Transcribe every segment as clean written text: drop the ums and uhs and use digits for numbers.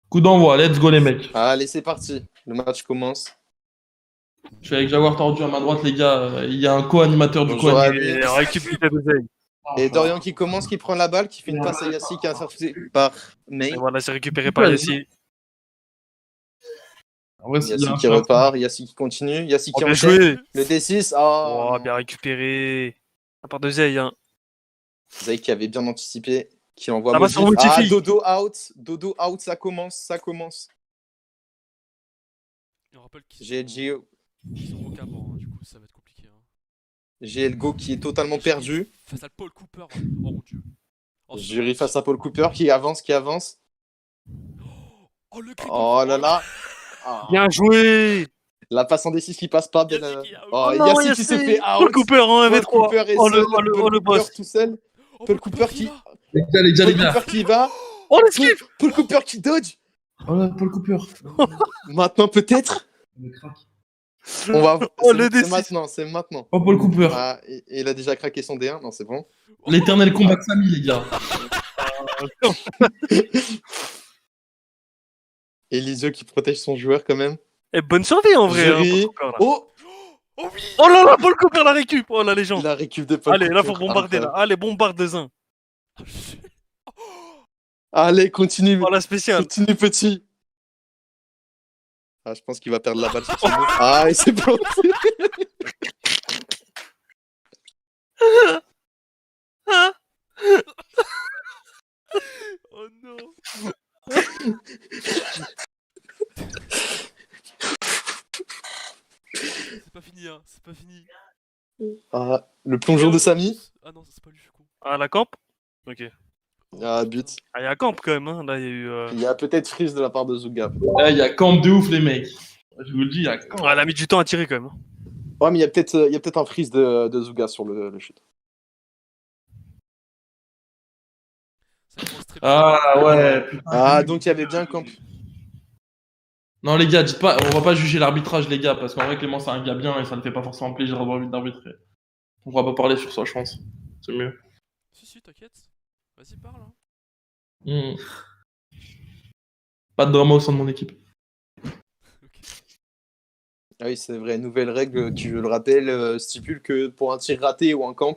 Coup d'envoi, let's go les mecs. Allez, c'est parti. Le match commence. Je suis avec Jaguar tordu à ma droite, les gars. Il y a un co-animateur du Bonjour à co-animateur. lui. Et récupère d'oseille. Et Dorian qui commence, qui prend la balle, qui fait une passe à Yassi qui est interceptée par May. Et voilà, c'est récupéré par Yassi. En vrai, Yassi qui repart, Yassi qui continue, Yassi qui Bien enchaîne. joué. Le D6. Oh, Oh, bien récupéré. À part d'oseille, hein. Zay qui avait bien anticipé, qui envoie Ça va sur Modif. Multifi. Dodo out. Dodo out, ça commence. Et on rappelle qu'ils J'ai sont au Cameroun, du coup ça va être compliqué. Hein. J'ai Elgo qui est totalement perdu. Face à Paul Cooper, oh mon dieu. Oh, Jury face à Paul Cooper qui avance. Oh le cri Oh là là. Ah. Bien joué. La passe en D6 qui passe pas bien. Yassi qui a- Oh, non, Yassi qui Yassi. s'est fait out. Paul Cooper en Paul 1v3. Cooper est Oh, seul. le Paul boss. Cooper tout seul. Oh, Paul Cooper qui. va. Les gars, Paul Cooper qui y va. Oh, le skip. Paul Cooper qui dodge. Oh là, Paul Cooper. Maintenant peut-être. Il craque. On va. Oh, le C'est D6. c'est maintenant. Oh, Paul Cooper. Ah, et il a déjà craqué son D1. Non, c'est bon. L'éternel combat de Samy, les gars. Elisio qui protège son joueur quand même. Et bonne survie en vrai. Hein, Jury. Paul Cooper, là. Oh, Oh oui. Oh là là, Paul Cooper la récup. Oh la légende. la récup de Paul Allez, là Cooper. faut bombarder là. Allez, bombarde de zin. Oh, shit. Allez, continue. Oh la spéciale. Continue, petit. Ah, je pense qu'il va perdre la balle sur son dos. Ah, et c'est planté. Oh non. C'est pas fini, hein. C'est pas fini. Ah, le plongeon de Samy. Ah non, c'est pas lui, je suis con. Ah, la camp. Ok. Ah, but. Ah, il y a camp quand même. Hein. Là, il y a eu. Il y a peut-être freeze de la part de Zuga. Il y a camp de ouf, les mecs. Je vous le dis, il y a camp. Ah, elle a mis du temps à tirer quand même. Hein. Ouais, mais il y a peut-être un freeze de Zuga sur le shoot. Ça commence très bien. Ah ouais, putain. Ah, donc il y avait bien camp. Non, les gars, dites pas, on va pas juger l'arbitrage, les gars, parce qu'en vrai, Clément, c'est un gars bien et ça ne fait pas forcément plaisir d'avoir envie d'arbitrer. On va pas parler sur ça, je pense. C'est mieux. Si, t'inquiète. Vas-y, parle. Hein. Hmm. Pas de drama au sein de mon équipe. Ok. Ah oui, c'est vrai. Nouvelle règle qui, je le rappelle, stipule que pour un tir raté ou un camp,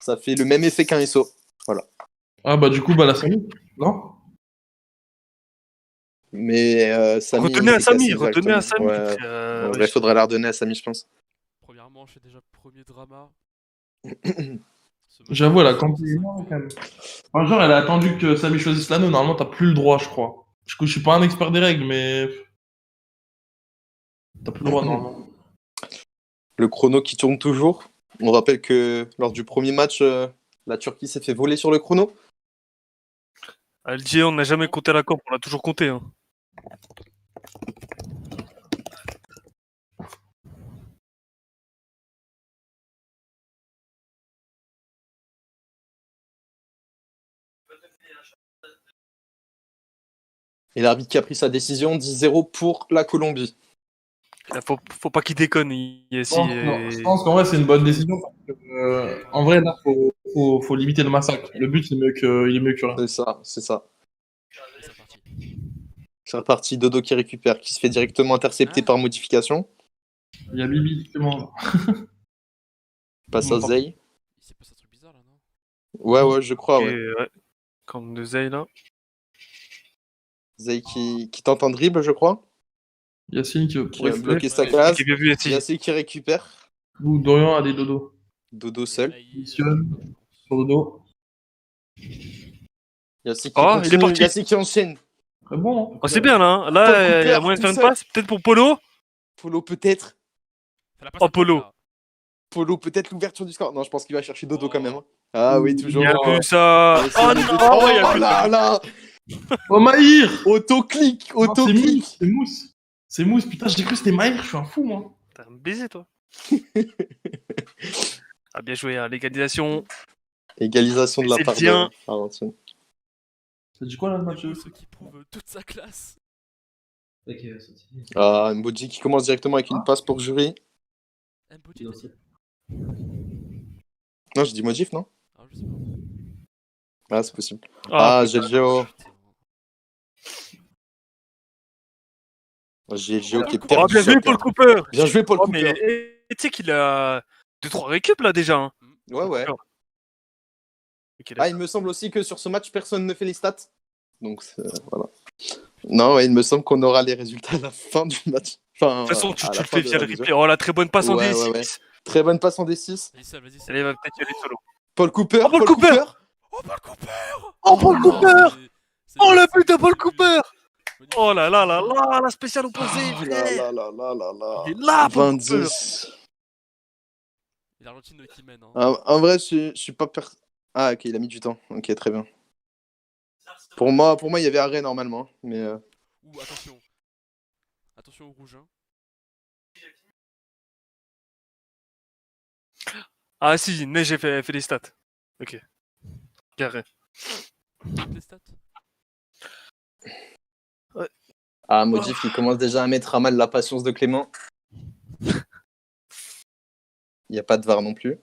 ça fait le même effet qu'un SO. Ah bah du coup, bah la Samy, non? Mais Samy. Retenez à est Samy. cassé Retenez à Samy. directement. Ouais. En vrai, faudrait la redonner à Samy, je pense. Premièrement, je fais déjà premier drama. J'avoue, elle a quand même. Un jour, elle a attendu que Samy choisisse l'anneau. Normalement, t'as plus le droit, je crois. Du coup, je suis pas un expert des règles, mais. T'as plus le droit, normalement. Le chrono qui tourne toujours. On rappelle que lors du premier match, la Turquie s'est fait voler sur le chrono. À LG, on n'a jamais compté la camp. On l'a toujours compté. Hein. Et l'arbitre qui a pris sa décision, 10-0 pour la Colombie. Là, faut pas qu'il déconne. Yassi, Je pense qu'en vrai, c'est une bonne décision. Parce que, en vrai, là, faut limiter le massacre. Le but, il est mieux que rien. C'est ça. C'est parti. C'est reparti. Dodo qui récupère, qui se fait directement intercepter par modification. Il y a Bibi, justement. Passe à Zay. Il s'est passé un truc bizarre là, non? Ouais, je crois. Ok, Ouais. ouais. Camp de Zay là. Zay qui tente un dribble, je crois. Yacine qui Qui a bloqué sa case. Qui a vu Yassi. Yassi qui récupère. Ou Dorian a des dodos. Dodo seul. Missionne. Sur le dos. Yassi qui Oh, continue. il est parti. Yassi qui enchaîne. Très bon. Hein. Oh, c'est bien là. Hein. Paul Là, il y a Cooper, moyen de faire une tout seul. passe. Peut-être pour Polo. Polo peut-être. Fais la passe Oh, à Paul, Polo. là. Polo peut-être l'ouverture du score. Non, je pense qu'il va chercher Dodo quand même. Hein. Ah oui, toujours. Il a vu ça. Et c'est Oh le non. but. Oh, il y a Oh que là là. Oh, Maïr! Autoclic. Non, c'est Mousse, c'est Mousse. C'est Mousse, putain, j'ai cru que c'était Maïr, je suis un fou, moi. T'as un baiser, toi. Ah, bien joué, hein. L'égalisation. Égalisation de la C'est part bien. de Argentine. Ça dit quoi là le match? Ce qui prouve toute sa classe. Ah, Mboji qui commence directement avec une passe pour Jury. Mbodi, t'as dit? Non, je dis Modif, non? Ah, je sais pas. Ah, c'est possible. Ah, Ah, Gelgeo. Putain. GLG, ok, Oh, perdu. Oh, bien sur joué, terre. Paul Cooper. Bien joué, Paul Oh, Cooper. mais tu sais qu'il a 2-3 récup là déjà. Hein. Ouais, ouais. D'accord. Ok, Ah, d'accord. il me semble aussi que sur ce match, personne ne fait les stats. Donc, voilà. Non, ouais, il me semble qu'on aura les résultats à la fin du match. Enfin, De toute façon, tu à le la fais fin de via la le vidéo. replay. Oh, la très bonne passe en Ouais, D6. ouais, ouais. Très bonne passe en D6. Vas-y, Sal, vas-y, Sal. Elle va peut-être y aller solo. Paul Cooper. Oh, Paul Cooper. Oh, Paul Cooper! Oh, Paul non. Cooper. Oh, le but de Paul c'est nul. Cooper. Magnifique. Oh là là là là, la spéciale opposée. Oh là là là là là là. Il est là, Paul Cooper. 22. Et l'Argentine qui mène. Hein. En vrai, je suis pas Ah, ok, il a mis du temps. Ok, très bien. Pour moi, il y avait arrêt normalement. Mais Ouh, attention. Attention au rouge. Hein. Ah si, mais j'ai fait les stats. Ok. Carré. Toutes les stats. ah, Modif qui commence déjà à mettre à mal la patience de Clément. Il n'y a pas de VAR non plus.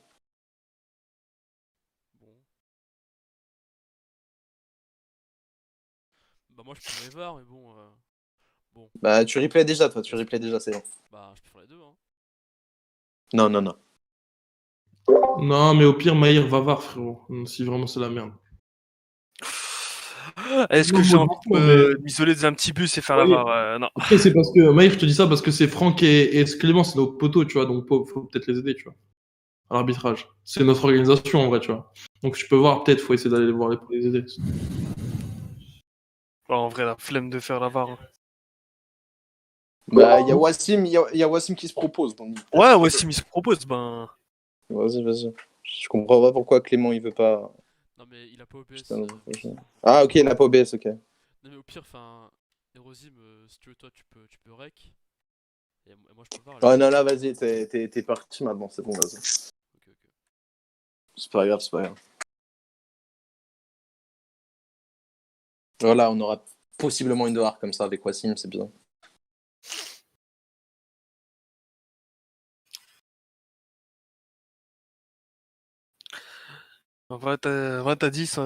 Bon. Bah, moi je pourrais voir, mais bon. Bon. Bah, tu replay déjà, toi. Tu replay déjà, c'est bon. Bah, je peux faire les deux. Hein. Non, non, non. Non, mais au pire, Maïr va voir, frérot. Si vraiment c'est la merde. Est-ce que Non, j'ai moi, envie non, de m'isoler dans un petit bus et faire Oui. la VAR Non. Après, c'est parce que Maïr, je te dis ça parce que c'est Franck et Clément, c'est nos poteaux, tu vois. Donc, faut peut-être les aider, tu vois. À l'arbitrage. C'est notre organisation, en vrai, tu vois. Donc, je peux voir, peut-être, faut essayer d'aller les voir pour les aider. Oh, en vrai, la flemme de faire la VAR. Hein. Bah, il y a Wassim, il y a Wassim qui se propose. Donc... Ouais, si il se propose, ben. Vas-y, vas-y. Je comprends pas pourquoi Clément il veut pas. Non, mais il a pas OBS. Putain, ah, ok, il n'a pas OBS, ok. Non, mais au pire, enfin. Erosim, si tu veux, toi, tu peux rec. Et moi, je peux voir. Oh non, là, vas-y, t'es parti maintenant, c'est bon, vas-y. Ok. C'est pas grave, c'est pas grave. Voilà, on aura possiblement une VAR comme ça avec Wassim, c'est bien. On va à 10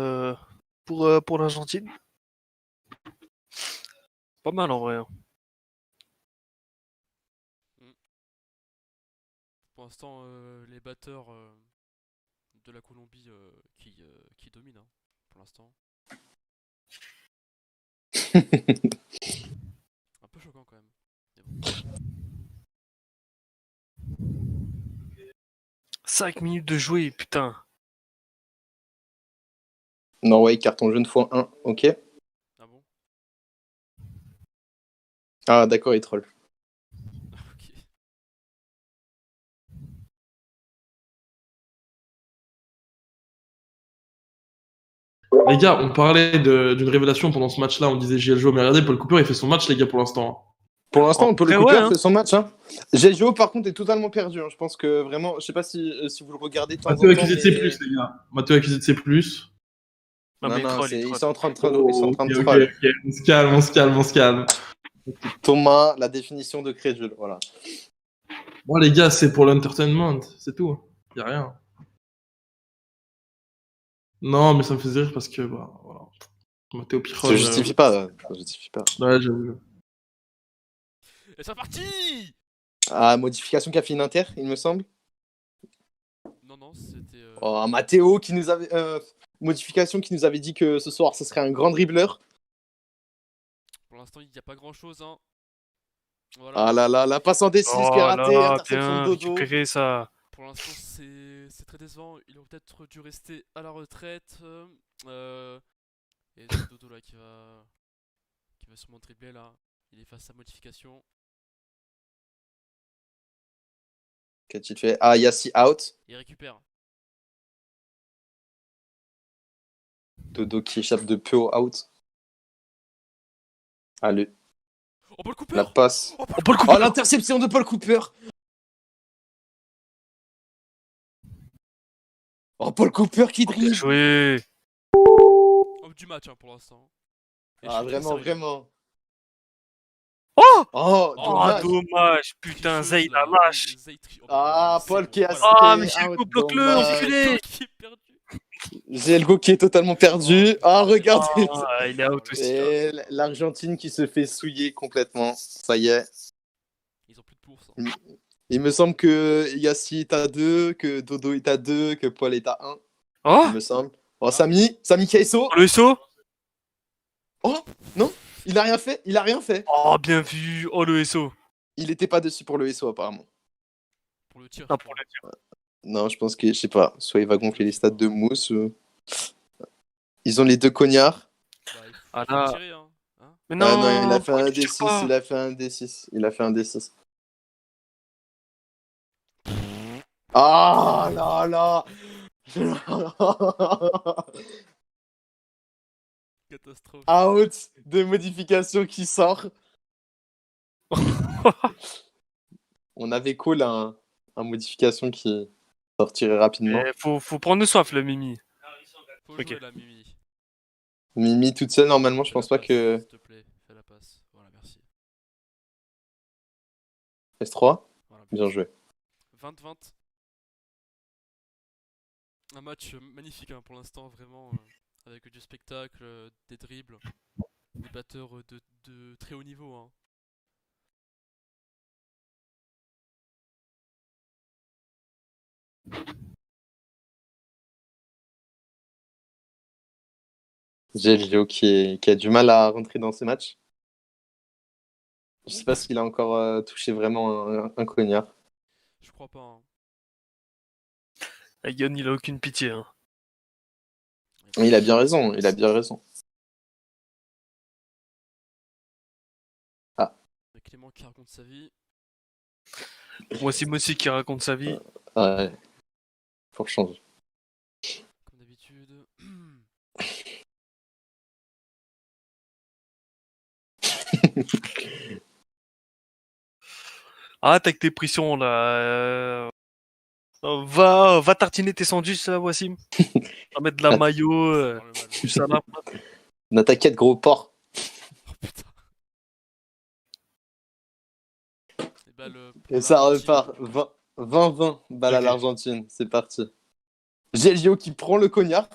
pour l'Argentine. Pas mal en vrai. Hein. Pour l'instant, les batteurs de la Colombie qui dominent. Hein, pour l'instant. Un peu choquant quand même. Mais bon. 5 minutes de jouer, putain. Norway, carton jaune x1, ok. Ah bon. Ah, d'accord, il troll. Ok. Les gars, on parlait d'une révélation pendant ce match-là. On disait GLGO, mais regardez, Paul Cooper, il fait son match, les gars, pour l'instant. Pour l'instant, Paul Après, Cooper ouais, hein. fait son match. Hein. GLGO, par contre, est totalement perdu. Hein. Je pense que vraiment, je sais pas si vous le regardez de temps en Mathieu temps. accusé de Mais... C+, les gars. Mathieu accusé de C+. Non, Non, mais non, troll, il ils troll. sont en train de troll. Oh, Ils sont en train de ok, troll. ok. On se calme, on se calme, on se calme. Thomas, la définition de crédule, voilà. Bon, les gars, c'est pour l'entertainment, c'est tout. Y a rien. Non, mais ça me faisait rire parce que, bah, voilà. Mathéo Piron. Ça justifie pas. Ça justifie pas. Ouais, j'avoue. Et c'est parti. Ah, modification qu'a fait une Inter, il me semble. Non, c'était. Oh, Mathéo qui nous avait. Modification qui nous avait dit que ce soir, ce serait un grand dribbleur. Pour l'instant, il n'y a pas grand chose. Hein. Voilà. Ah là là, la passe en D6 qui est Oh ratée, là, interception bien de Dodo. récupéré ça. Pour l'instant, c'est très décevant. Il aurait peut-être dû rester à la retraite. Et Dodo là qui va sûrement dribbler là. Il est face à modification. Qu'a-t-il fait? Ah, Yassi out. Il récupère. Dodo qui échappe de peu au out. Allez, Oh, Paul Cooper. la passe. Oh, Oh, Paul Cooper. Oh, l'interception de Paul Cooper. Oh, Paul Cooper qui Bien dribble. joué. Homme du match hein, pour l'instant. Et je Ah, suis très vraiment, sérieux. vraiment. Oh, Oh, oh dommage. dommage. Putain, Tricheuse, Zay la là. lâche. Zay tri- oh, Ah, c'est Paul bon, qui a voilà. Ah, cité Michel out, Coupe, bloque-le, dommage. enculé. Qui est perdu. Gelgo qui est totalement perdu. Ah, regardez. Ah, il est out aussi. Et l'Argentine qui se fait souiller complètement. Ça y est. Ils ont plus de bourse. Hein. Il me semble que Yassi est à 2, que Dodo est à 2, que Paul est à 1. Oh, Il me semble. Oh, Samy Kaiso. le SO. Oh, non, il a rien fait. Il a rien fait. Oh, bien vu. Oh, le SO. Il était pas dessus pour le SO, apparemment. Pour le tir. Ah, je pour crois. le tir. Non, je pense que, je sais pas, soit il va gonfler les stats de Mousse. Ils ont les 2 cognards. Bah, il faut, Ah, faut là. tirer, hein. Mais Ah non, non, il a fait pourquoi un tu tires D6, pas il a fait un D6. Il a fait un D6. Ah là là. Catastrophe. Out de modification qui sort. On avait call un modification qui sortirait rapidement. Eh, faut prendre soif, le Mimi. Faut Ok. jouer là, Mimi. Mimi toute seule, normalement, je Fais pense la pas passe, que. S'il te plaît, fais la passe. Voilà, merci. S3, Voilà, bien joué. 20-20. Un match magnifique hein, pour l'instant, vraiment. Avec du spectacle, des dribbles, des batteurs de très haut niveau. Hein. Gelgio qui a du mal à rentrer dans ces matchs. Je sais pas s'il a encore touché vraiment un cognard. Je crois pas. Hein. Yon, il a aucune pitié. Hein. Mais il a bien raison, il a bien raison. Mais Clément qui raconte sa vie. Moi aussi qui raconte sa vie. Ouais, faut changer. Comme d'habitude. Arrête avec tes pressions là. Va tartiner tes sandwichs, là, Wassim. Va mettre de la mayo, Par le mal. du salade. Na t'inquiète, gros porc. Oh putain. Et bah, Et ça repart 20-20 balle à Ok. l'Argentine. C'est parti. Gelgio qui prend le cognard.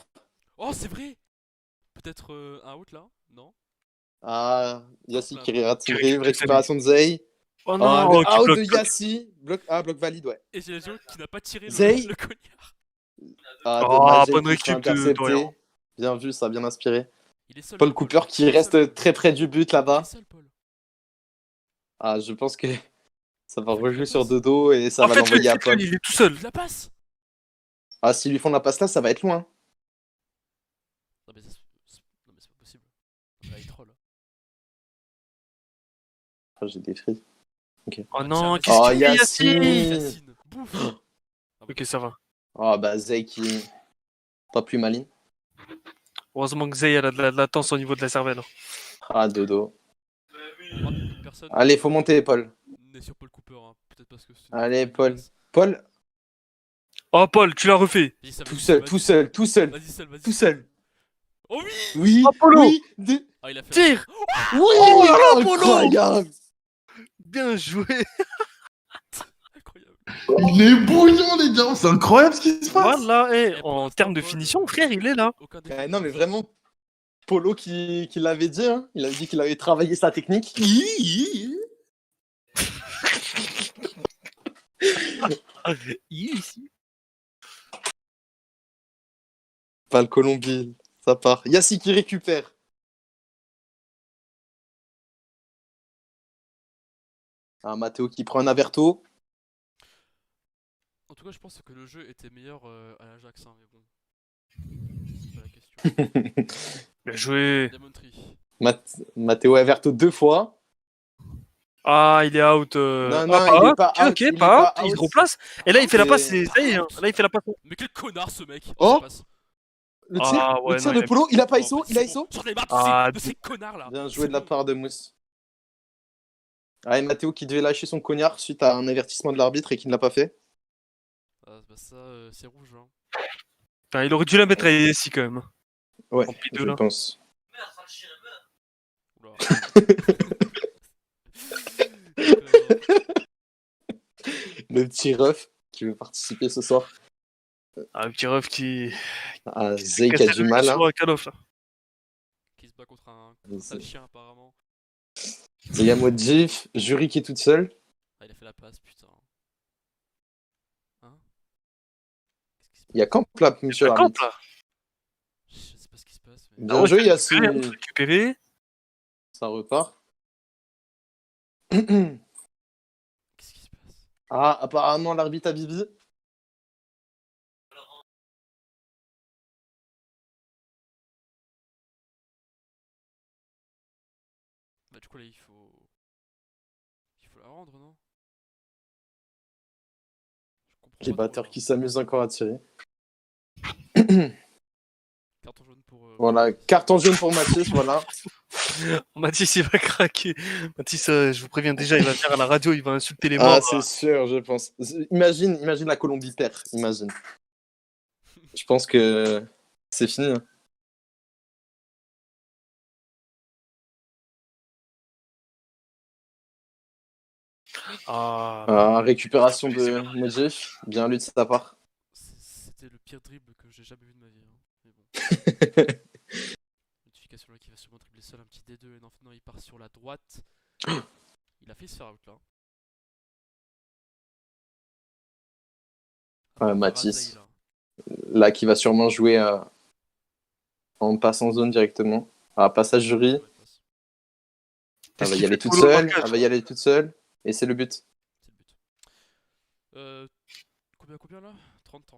Oh, c'est vrai. Peut-être un out là. Non. Ah, Yassi qui rate son Qui dribble, récupère récupération de Zay. Oh Ah, non, le oh, qui out bloque. de Yassi. Bloc valide, ouais. Et Gelgio qui n'a pas tiré Zay. le cognard. Ah, Ah, dommage, bonne qui se fait récup de Dorian. intercepter. Bien vu, ça a bien inspiré. Il est seul. Paul là, Cooper qui Il est reste seul, Paul. très près du but Il est là-bas. seul, Paul. Ah, je pense que ça va Fais-lui rejouer la sur passe. Dodo et ça En va fait, l'envoyer à Paul. il est tout seul. Je la passe. Ah, s'ils lui font la passe là, ça va être loin. Non mais, non, mais c'est pas possible. Là, il troll. Ah, j'ai des frises. Oh non, tiens, qu'est-ce Oh, qu'il fait, Yacine. Yacine? Yacine. Bouffe. Ok, ça va. Ah, bah, Zay qui. Pas plus maligne. Heureusement que Zay elle a de la latence au niveau de la cervelle. Ah, Dodo. Personne Allez, faut monter, Paul. n'est sur Paul Cooper. Hein. Peut-être parce que c'est. Allez, Paul. Paul, Oh, Paul, tu l'as refait. Vas-y, Sam, tout vas-y, seul, vas-y. tout seul, tout seul, Vas-y, seul, vas-y. tout seul. Oh oui. Oui, Apollo. oui, Ah, il a fait. Tire. oui, Oh là là, Apollo. incroyable. Bien joué. Incroyable. Il est bouillant, les gars. C'est incroyable ce qui se passe. Voilà, Et pour en l'instant, termes de Paul, finition, frère, il est là. Aucun Eh, défaut. non, mais vraiment, Polo qui l'avait dit, hein. Il avait dit qu'il avait travaillé sa technique. Ici. Pas le Colombie, ça part. Yassi qui récupère. Ah, Matteo qui prend un averto. En tout cas, je pense que le jeu était meilleur à l'Ajax, hein, mais bon. C'est pas la question. Bien joué. Demontry. Matteo averto 2 fois. Ah, il est out. Non, non, ah, il est out. pas Ok, out, ok, il est pas pas out. Il se out. replace. Et là, il fait la Et- passe. Ça y est, hein. Là, il fait la passe. Mais quel connard ce mec. Oh. Ça passe. Le tir, Ah, ouais, le tir non, de Polo, il a pas Oh, ISO, vas-y, il a c'est ISO. bon. J'en ai marre Ah, de ces connards là. Bien joué C'est de la bon. part de Mousse. Ah, et Matteo qui devait lâcher son cognard suite à un avertissement de l'arbitre et qui ne l'a pas fait. Ah, bah ça, c'est rouge. Hein. Putain, il aurait dû la mettre à ici quand même. Ouais, En P2, je là. pense. Oula. Le petit ref qui veut participer ce soir. Un petit ref Ah, Zay qui a du mal. Hein. Call of, là. Qui se bat contre un sale chien apparemment. Zay en mode GIF, Jury qui est toute seule. Ah, il a fait la passe, putain. Hein? Qu'est-ce qui se Il y a passe? camp là, monsieur La camp, l'arbitre. là. Je sais pas ce qui se passe. Mais... Bien joué, Yassi. Récupéré. Ça repart. Qu'est-ce qui se passe? Ah, apparemment, l'arbitre a Bibi. Bah, du coup, là, il faut la rendre, non? Je comprends Les pas trop, batteurs là. qui s'amusent encore à tirer. Carton jaune pour. Voilà, carton jaune pour Mathis, voilà. Mathis, il va craquer. Mathis, je vous préviens déjà, il va venir à la radio, il va insulter les morts. Ah, c'est sûr, je pense. Imagine la Colombie perd, imagine. Je pense que c'est fini. Hein. Ah, récupération de Modjif, bien lu de sa part. C'était le pire dribble que j'ai jamais vu de ma vie. Hein. Mais bon. Notification là qui va sûrement dribbler seul un petit D2 et non, il part sur la droite. Il a fait se faire out là. Mathis. Là. Là, qui va sûrement jouer en passe en zone directement. Ah, passage jury. Elle va y aller toute seule. Elle va y aller toute seule. Et c'est le but. C'est le but. Combien là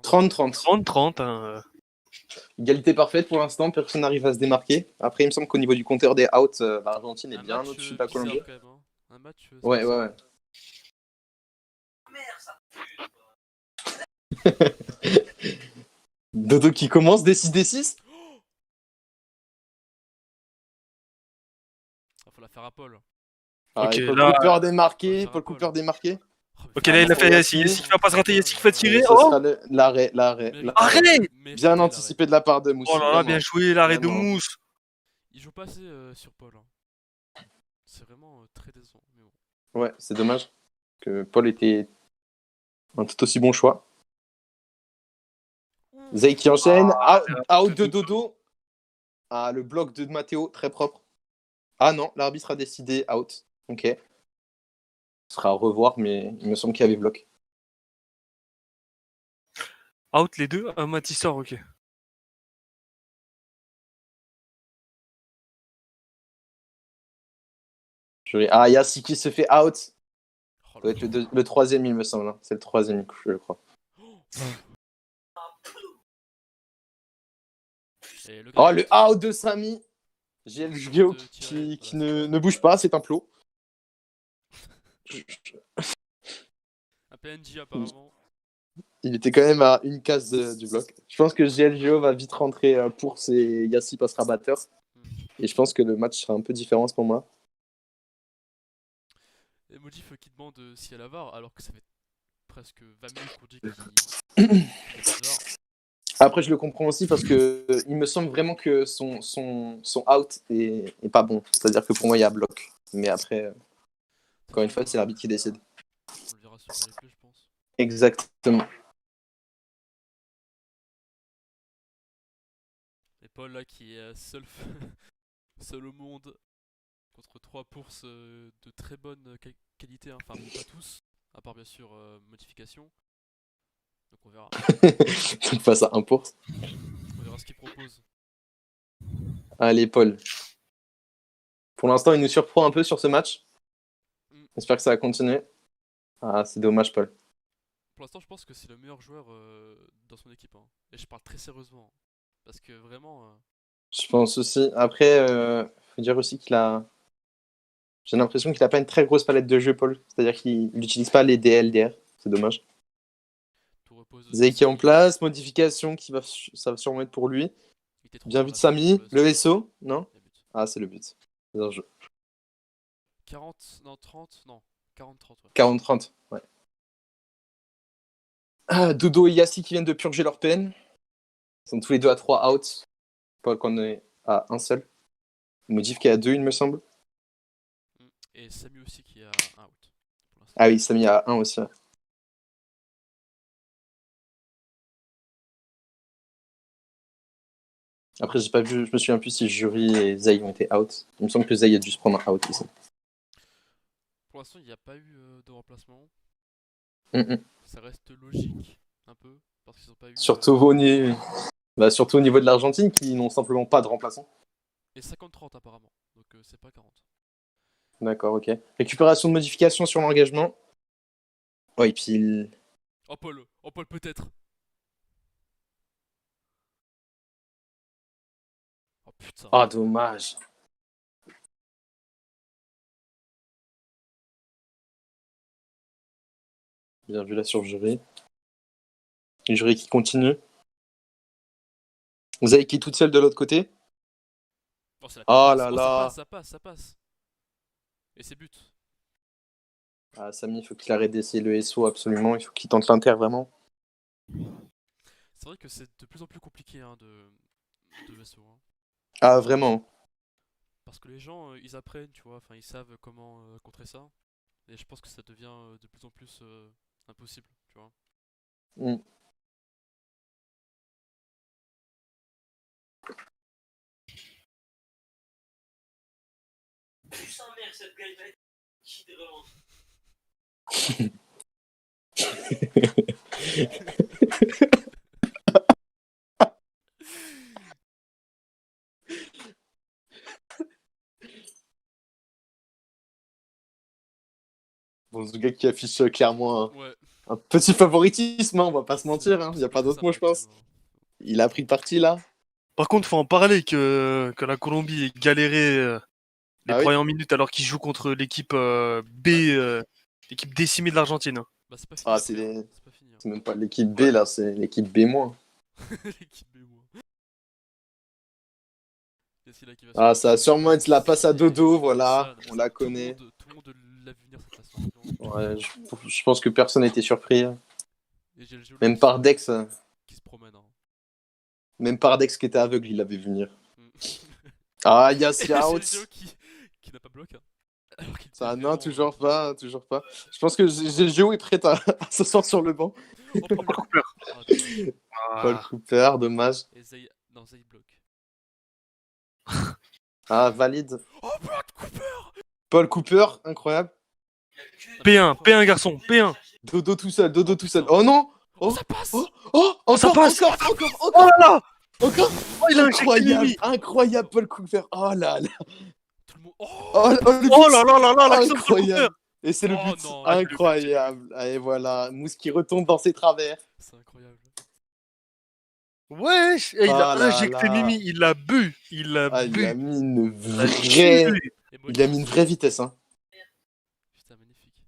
30-30. 30-30. 30-30. Hein. Égalité parfaite pour l'instant. Personne n'arrive à se démarquer. Après, il me semble qu'au niveau du compteur des outs, l'Argentine est bien au-dessus de la Colombie. Quand même, hein. Un match. Ouais. Dodo qui commence des 6-6. Faut la faire à Paul. Ah, Ok, Paul là... Cooper démarqué. Faut Paul faire Cooper démarqué. Ok, là, il a fait Yassi. Yassi qui va pas se rater, Yassi qui va tirer. Ce Oh, sera l'arrêt. arrête. Bien anticipé de la part de Mousse. Oh là là, bien joué, l'arrêt de Vraiment. Mousse. Il joue pas assez sur Paul. Hein. C'est vraiment très décevant. Mais bon. Ouais, c'est dommage que Paul était un tout aussi bon choix. Zay qui enchaîne. Out de Dodo. Ah, le bloc de Matteo, très propre. Ah non, l'arbitre a décidé out. Ok. Ce sera à revoir, mais il me semble qu'il y avait bloc. Out les deux. Mathis sort, ok. Ah, Yassi qui se fait out. Oh, Ça doit être le troisième, il me semble. Hein. C'est le troisième, je crois. Oh, le out de Samy. GLGO qui ne bouge pas, c'est un plot. Un PNJ apparemment. Il était quand même à une case du bloc. Je pense que GLGO va vite rentrer pour et Yassi passera batteur. Et je pense que le match sera un peu différent à ce moment-là. Et Modif qui demande si elle a VAR alors que ça fait presque 20 minutes qu'on dit qu'il n'y a pas de VAR. Après, je le comprends aussi parce que il me semble vraiment que son out est pas bon. C'est-à-dire que pour moi, il y a bloc. Mais après, encore une fois, c'est l'arbitre qui décide. On le verra sur le replay, je pense. Exactement. Et Paul là qui est seul, seul au monde contre 3 bourses de très bonne qualité, hein. Enfin pas tous, à part bien sûr modification. Donc on verra. Face à un pour. On verra ce qu'il propose. Allez, Paul. Pour l'instant, il nous surprend un peu sur ce match. J'espère que ça va continuer. Ah, c'est dommage, Paul. Pour l'instant, je pense que c'est le meilleur joueur dans son équipe. Hein. Et je parle très sérieusement. Parce que vraiment. Je pense aussi. Après, faut dire aussi qu'il a. J'ai l'impression qu'il n'a pas une très grosse palette de jeu, Paul. C'est-à-dire qu'il n'utilise pas les DL, DR. C'est dommage. Zay qui est en place, modification ça va sûrement être pour lui. Bien vu de Samy, le SO, non? Ah, c'est le but. Bien joué. 40, non 30, non 40-30. Ouais. 40-30, ouais. Ah, Dodo et Yassi qui viennent de purger leur peine. Ils sont tous les deux à 3 outs. Paul qu'on est à un seul. Modif qui est à 2, il me semble. Et Samy aussi qui est à 1 out. Ah oui, Samy à 1 aussi. Ouais. Après, j'ai pas vu, je me souviens plus si Jury et Zay ont été out. Il me semble que Zay a dû se prendre un out ici. Pour l'instant, il n'y a pas eu de remplacement. Mm. Ça reste logique, un peu, parce qu'ils n'ont pas eu. Surtout surtout au niveau de l'Argentine, qui n'ont simplement pas de remplaçant. Et 50-30 apparemment, donc c'est pas 40. D'accord, ok. Récupération de modification sur l'engagement. Oh, et puis... Oh Paul peut-être. Oh putain. Ah, dommage. Bien vu là sur Jury. Et Jury qui continue. Zay qui est toute seule de l'autre côté. Oh, c'est la Oh passe. là Oh, là. ça passe. Et c'est but. Ah, Samy, il faut qu'il arrête d'essayer le SO absolument. Il faut qu'il tente l'Inter vraiment. C'est vrai que c'est de plus en plus compliqué hein, de SO. Hein. Ah, vraiment. Parce que les gens, ils apprennent, tu vois, enfin ils savent comment contrer ça. Et je pense que ça devient de plus en plus impossible, tu vois. Mm. Putain merde, cette galette qui est vraiment. Bon, ce gars qui affiche clairement Ouais. un petit favoritisme, hein, on va pas se mentir. Il n'y a pas d'autre mot, je pense. Il a pris parti là. Par contre, faut en parler que la Colombie ait galéré les Ah oui. premières minutes alors qu'ils jouent contre l'équipe B, l'équipe décimée de l'Argentine. Bah c'est pas fini. Ah, après, c'est hein. C'est pas fini. Hein. c'est même pas l'équipe B là, c'est l'équipe B-. L'équipe B, moi. Qu'est-ce qu'il a qui va Ah, se- ça va sûrement être la passe à Dodo, voilà, Ça, on la tout le connaît. monde- Tout le monde l'a vu venir cette façon. Ouais, je pense que personne n'était surpris. Et j'ai le jeu Même aussi, par Dex, qui se promène. Hein. même par Dex qui était aveugle, il l'avait vu venir. Mm. Ah, Et Yassi j'ai le out. jeu qui n'a pas bloqué. Hein. Alors qu'il Ça, était non, vraiment, toujours pas, toujours pas. Je pense que Géo est prêt à s'asseoir sur le banc. Oh, Paul Cooper. Ah, dommage. Paul Cooper, dommage. Et Zay... Non, Zay bloque. Ah, valide. Oh, Paul Cooper. Paul Cooper, incroyable. P1 garçon, P1. Dodo tout seul, Dodo tout seul. Oh non. Oh, Oh, ça passe. oh, oh, encore, Ça passe. encore, Oh là là. encore. Oh, il a injecté Incroyable, Mimi. incroyable, Paul Cooper. Oh là là. Tout le monde. Oh, Oh, le but. Oh là là là là, l'action de Paul Cooper. Incroyable. Et c'est le Oh but non, incroyable. Et voilà, Mousse qui retombe dans ses travers. c'est incroyable. Wesh, et il a Oh là injecté là. Mimi, il l'a bu, il l'a Ah, il a bu. mis une Il a vraie, tué. Et moi, il a mis une vraie vitesse, hein. Putain, magnifique.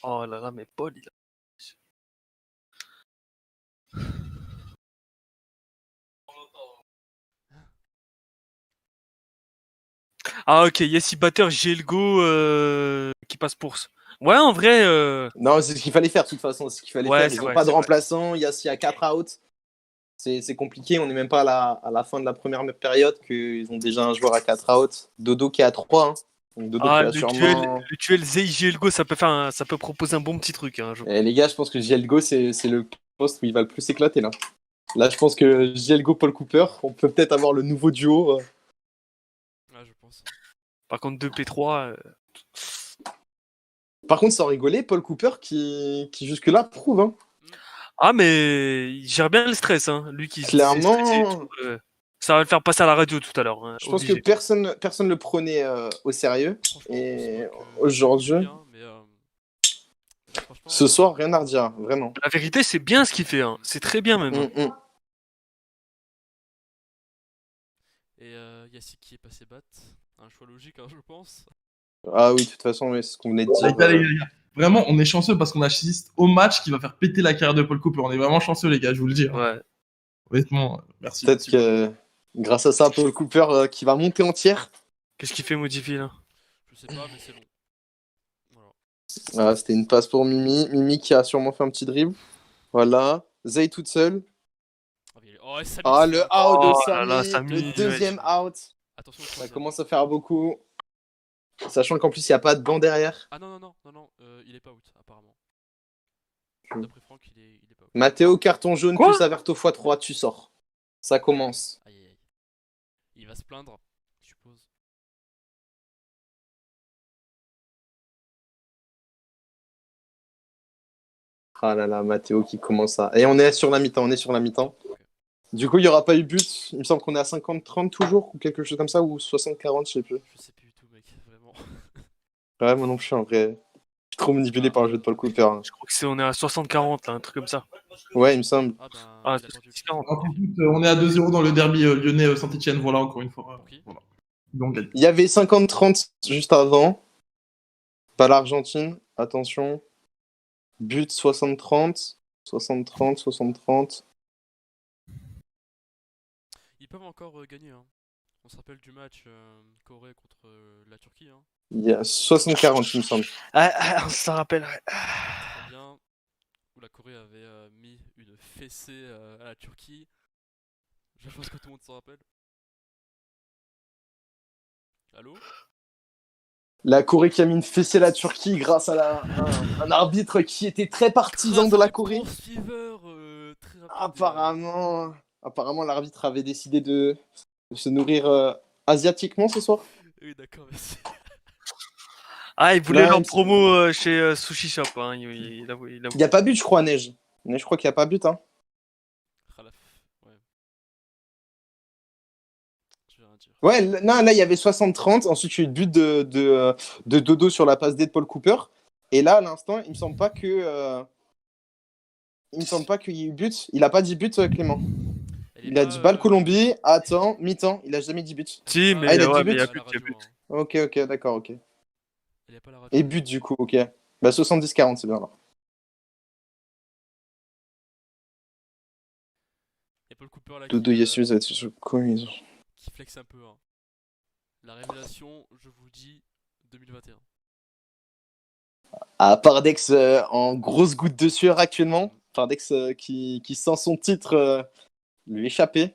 Oh là là, mais Paul, il a... Ah ok, Yessi Batter, j'ai le go qui passe pour... Ouais, en vrai... Non, c'est ce qu'il fallait faire de toute façon. C'est ce qu'il fallait Ouais, faire. c'est Ils n'ont vrai, pas de c'est vrai. remplaçant. Il y a 4 outs. C'est compliqué. On n'est même pas à la fin de la première période qu'ils ont déjà un joueur à 4 outs. Dodo qui est à 3. Hein. Donc Dodo Ah, qui va sûrement. le duel Zay Gelgo, ça peut ça peut proposer un bon petit truc. Hein, Et les gars, je pense que Gielgo, c'est le poste où il va le plus éclater là. Là, je pense que Gielgo, Paul Cooper, on peut peut-être avoir le nouveau duo. Ah, je pense. Par contre, 2P3... Par contre, sans rigoler, Paul Cooper qui jusque-là prouve. Hein. Ah, mais il gère bien le stress, hein. Lui qui se disait Clairement. stressé et tout, ça va le faire passer à la radio tout à l'heure. Hein, Je pense obligé. que personne le prenait au sérieux. Franchement, Et on se moque, aujourd'hui, de lui, hein, mais, franchement, ce soir, rien à redire, vraiment. La vérité, c'est bien ce qu'il fait. Hein. C'est très bien même. Hein. Et Yassik qui est passé bat. Un choix logique, hein, je pense. Ah oui, de toute façon, c'est ce qu'on venait de Les dire. gars, les gars, vraiment, on est chanceux parce qu'on assiste au match qui va faire péter la carrière de Paul Cooper. On est vraiment chanceux, les gars, je vous le dis. Hein. Ouais. Honnêtement, merci. Peut-être que grâce à ça, Paul Cooper qui va monter en tiers. Qu'est-ce qu'il fait modifier là? Je sais pas, mais c'est long. Voilà. Voilà, c'était une passe pour Mimi. Mimi qui a sûrement fait un petit dribble. Voilà. Zay toute seule. Oh, et Samy, Ah, le out de Oh Samy. là là, Samy, Le deuxième out. Attention au Ça troisième. commence à faire beaucoup. Sachant qu'en plus, il n'y a pas de banc derrière. Ah non, il est pas out, apparemment. D'après Franck, il est pas OK. Mathéo, carton jaune Quoi plus Averto x3, tu sors. Ça commence. Aïe aïe aïe. Il va se plaindre, je suppose. Ah là là, Mathéo qui commence à. Et on est sur la mi-temps, on est sur la mi-temps. Ok. Du coup, il n'y aura pas eu but. Il me semble qu'on est à 50-30 toujours, ou quelque chose comme ça, ou 60-40, je sais plus. Je sais plus du tout, mec, vraiment. Ouais, moi non plus, en vrai. Je suis trop manipulé par le jeu de Paul Cooper. Hein. Je crois que on est à 60-40, là, un truc comme ça. Ouais, il me semble. Ah ben, Ah, il a perdu. 40. Alors, écoute, on est à 2-0 dans le derby lyonnais Saint-Etienne, voilà, encore une fois. Ok. Voilà. Donc, gagne. Il y avait 50-30 juste avant. Pas l'Argentine, attention. But 60-30. 60-30, 60-30. Ils peuvent encore gagner, hein. On se rappelle du match Corée contre la Turquie, hein. Il y a 60-40, il me semble. Ça rappelle. Ouais. Très bien. Où la Corée avait mis une fessée à la Turquie. Je pense que tout le monde s'en rappelle. Allô? La Corée qui a mis une fessée à la Turquie grâce à un arbitre qui était très partisan Grâce de à la des Corée. poursuiveurs, très rapides, Apparemment, l'arbitre avait décidé de se nourrir asiatiquement ce soir. Oui, d'accord, merci. Ah, il voulait Ouais, leur il me promo chez Sushi Shop. Hein. Il a Il n'y a pas but, je crois, Neige. Mais je crois qu'il n'y a pas but. Hein. Ah, ouais. Je vais rien dire. Ouais, non, là, il y avait 60-30. Ensuite, il y a eu le but de Dodo sur la passe D de Paul Cooper. Et là, à l'instant, il me semble pas que. Il me semble pas qu'il y ait eu but. Il a pas dit but, Clément. Elle est Il a pas, dit balle Colombie, attends, mi-temps. Il a jamais dit but. Si, Ah, mais il a ouais, dit mais il y a but. but, il y a but. hein. Ok, d'accord, ok. Elle est pas à la radio. Et but, du coup, ok. Bah, 70-40, c'est bien là. Il y a Paul Cooper là Dodo Yesu, ça va être sur combinaison. qui flex un peu, hein. La révélation, je vous dis, 2021. Ah, Pardex en grosse goutte de sueur actuellement. Pardex qui sent son titre lui échapper.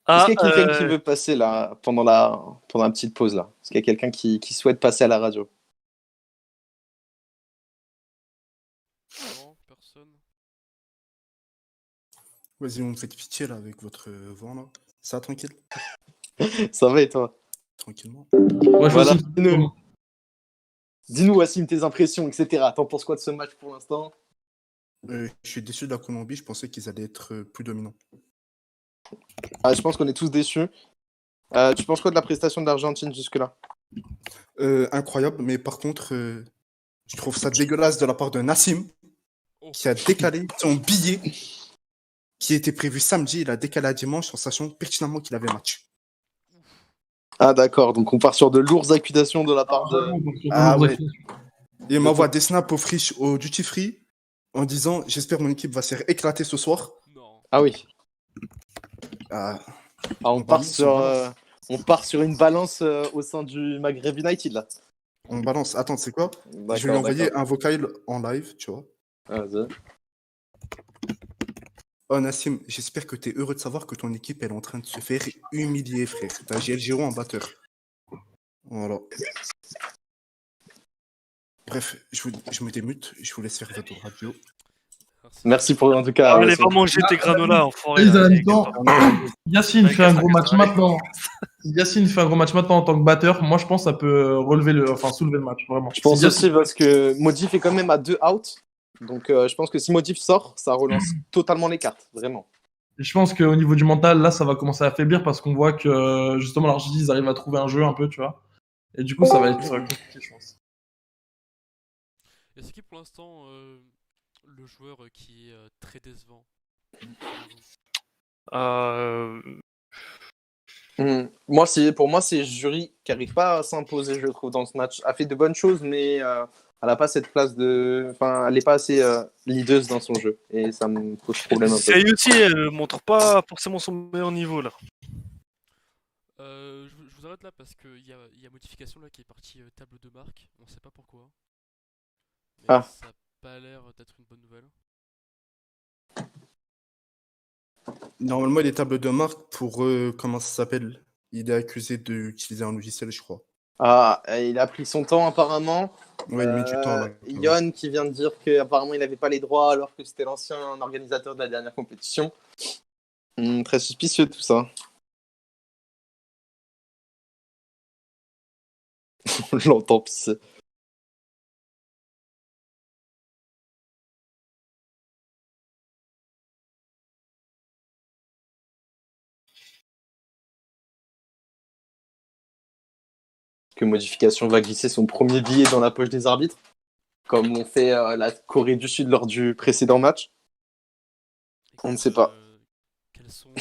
Est-ce Ah, qu'il y a quelqu'un qui veut passer là pendant la petite pause là? Est-ce qu'il y a quelqu'un qui souhaite passer à la radio? Non, personne. Vas-y, vous me faites pitié là avec votre vent là. Ça, tranquille? Ça va et toi? Tranquillement. Ouais, je Voilà. vois ça. Dis-nous, Wassim, tes impressions, etc. T'en penses quoi de ce match pour l'instant? Je suis déçu de la Colombie, je pensais qu'ils allaient être plus dominants. Ah, je pense qu'on est tous déçus. Tu penses quoi de la prestation de l'Argentine jusque-là? Incroyable, mais par contre, je trouve ça dégueulasse de la part de Nassim Oh. qui a décalé son billet qui était prévu samedi, il a décalé à dimanche en sachant pertinemment qu'il avait match. Ah, d'accord. Donc, on part sur de lourdes accusations de la part de. Ah ouais. Il m'envoie des snaps au duty free en disant j'espère mon équipe va se faire éclater ce soir. Non. Ah oui. Ah, Ah, on part sur une balance au sein du Maghreb United là. on balance. Attends, c'est quoi? D'accord, Je vais lui envoyer d'accord. un vocal en live, tu vois. Ah, vas-y. Oh Nassim, j'espère que tu es heureux de savoir que ton équipe elle est en train de se faire humilier, frère. T'as GL Giro en batteur. Voilà. Bref, je me démute, je vous laisse faire votre radio. Merci pour en tout cas. allez, Wassim. va manger tes granolas, enfoiré. Ils là, en les même temps, gars. Yacine fait un gros match Allez. maintenant. Si Yacine fait un gros match maintenant en tant que batteur, moi je pense que ça peut soulever le match, vraiment. Je pense Si Yacine- aussi parce que Modif est quand même à 2 out. Donc je pense que si Modif sort, ça relance totalement les cartes, vraiment. Je pense qu'au niveau du mental, là, ça va commencer à affaiblir parce qu'on voit que justement l'Argentine, ils arrivent à trouver un jeu un peu, tu vois. Et du coup, ça va être compliqué, je pense. Est-ce qu'il pour l'instant le joueur qui est très décevant? Moi, pour moi, c'est Jury qui n'arrive pas à s'imposer, je trouve, dans ce match. A fait de bonnes choses, mais elle n'a pas cette place de. Enfin, elle n'est pas assez leaduse dans son jeu. Et ça me pose problème un peu. C'est aussi, elle montre pas forcément son meilleur niveau là. Je vous arrête là parce qu'il y a modification là qui est partie table de marque. On sait pas pourquoi. Mais Ah. ça n'a pas l'air d'être une bonne nouvelle. Normalement, il est table de marque pour, comment ça s'appelle? Il est accusé d'utiliser un logiciel, je crois. Ah, il a pris son temps apparemment. Ouais, il met du temps là. Yon qui vient de dire qu'apparemment il n'avait pas les droits alors que c'était l'ancien organisateur de la dernière compétition. Très suspicieux tout ça. On l'entend pisser. Que Modification va glisser son premier billet dans la poche des arbitres, comme l'ont fait la Corée du Sud lors du précédent match. On ne sait pas. Quelles sont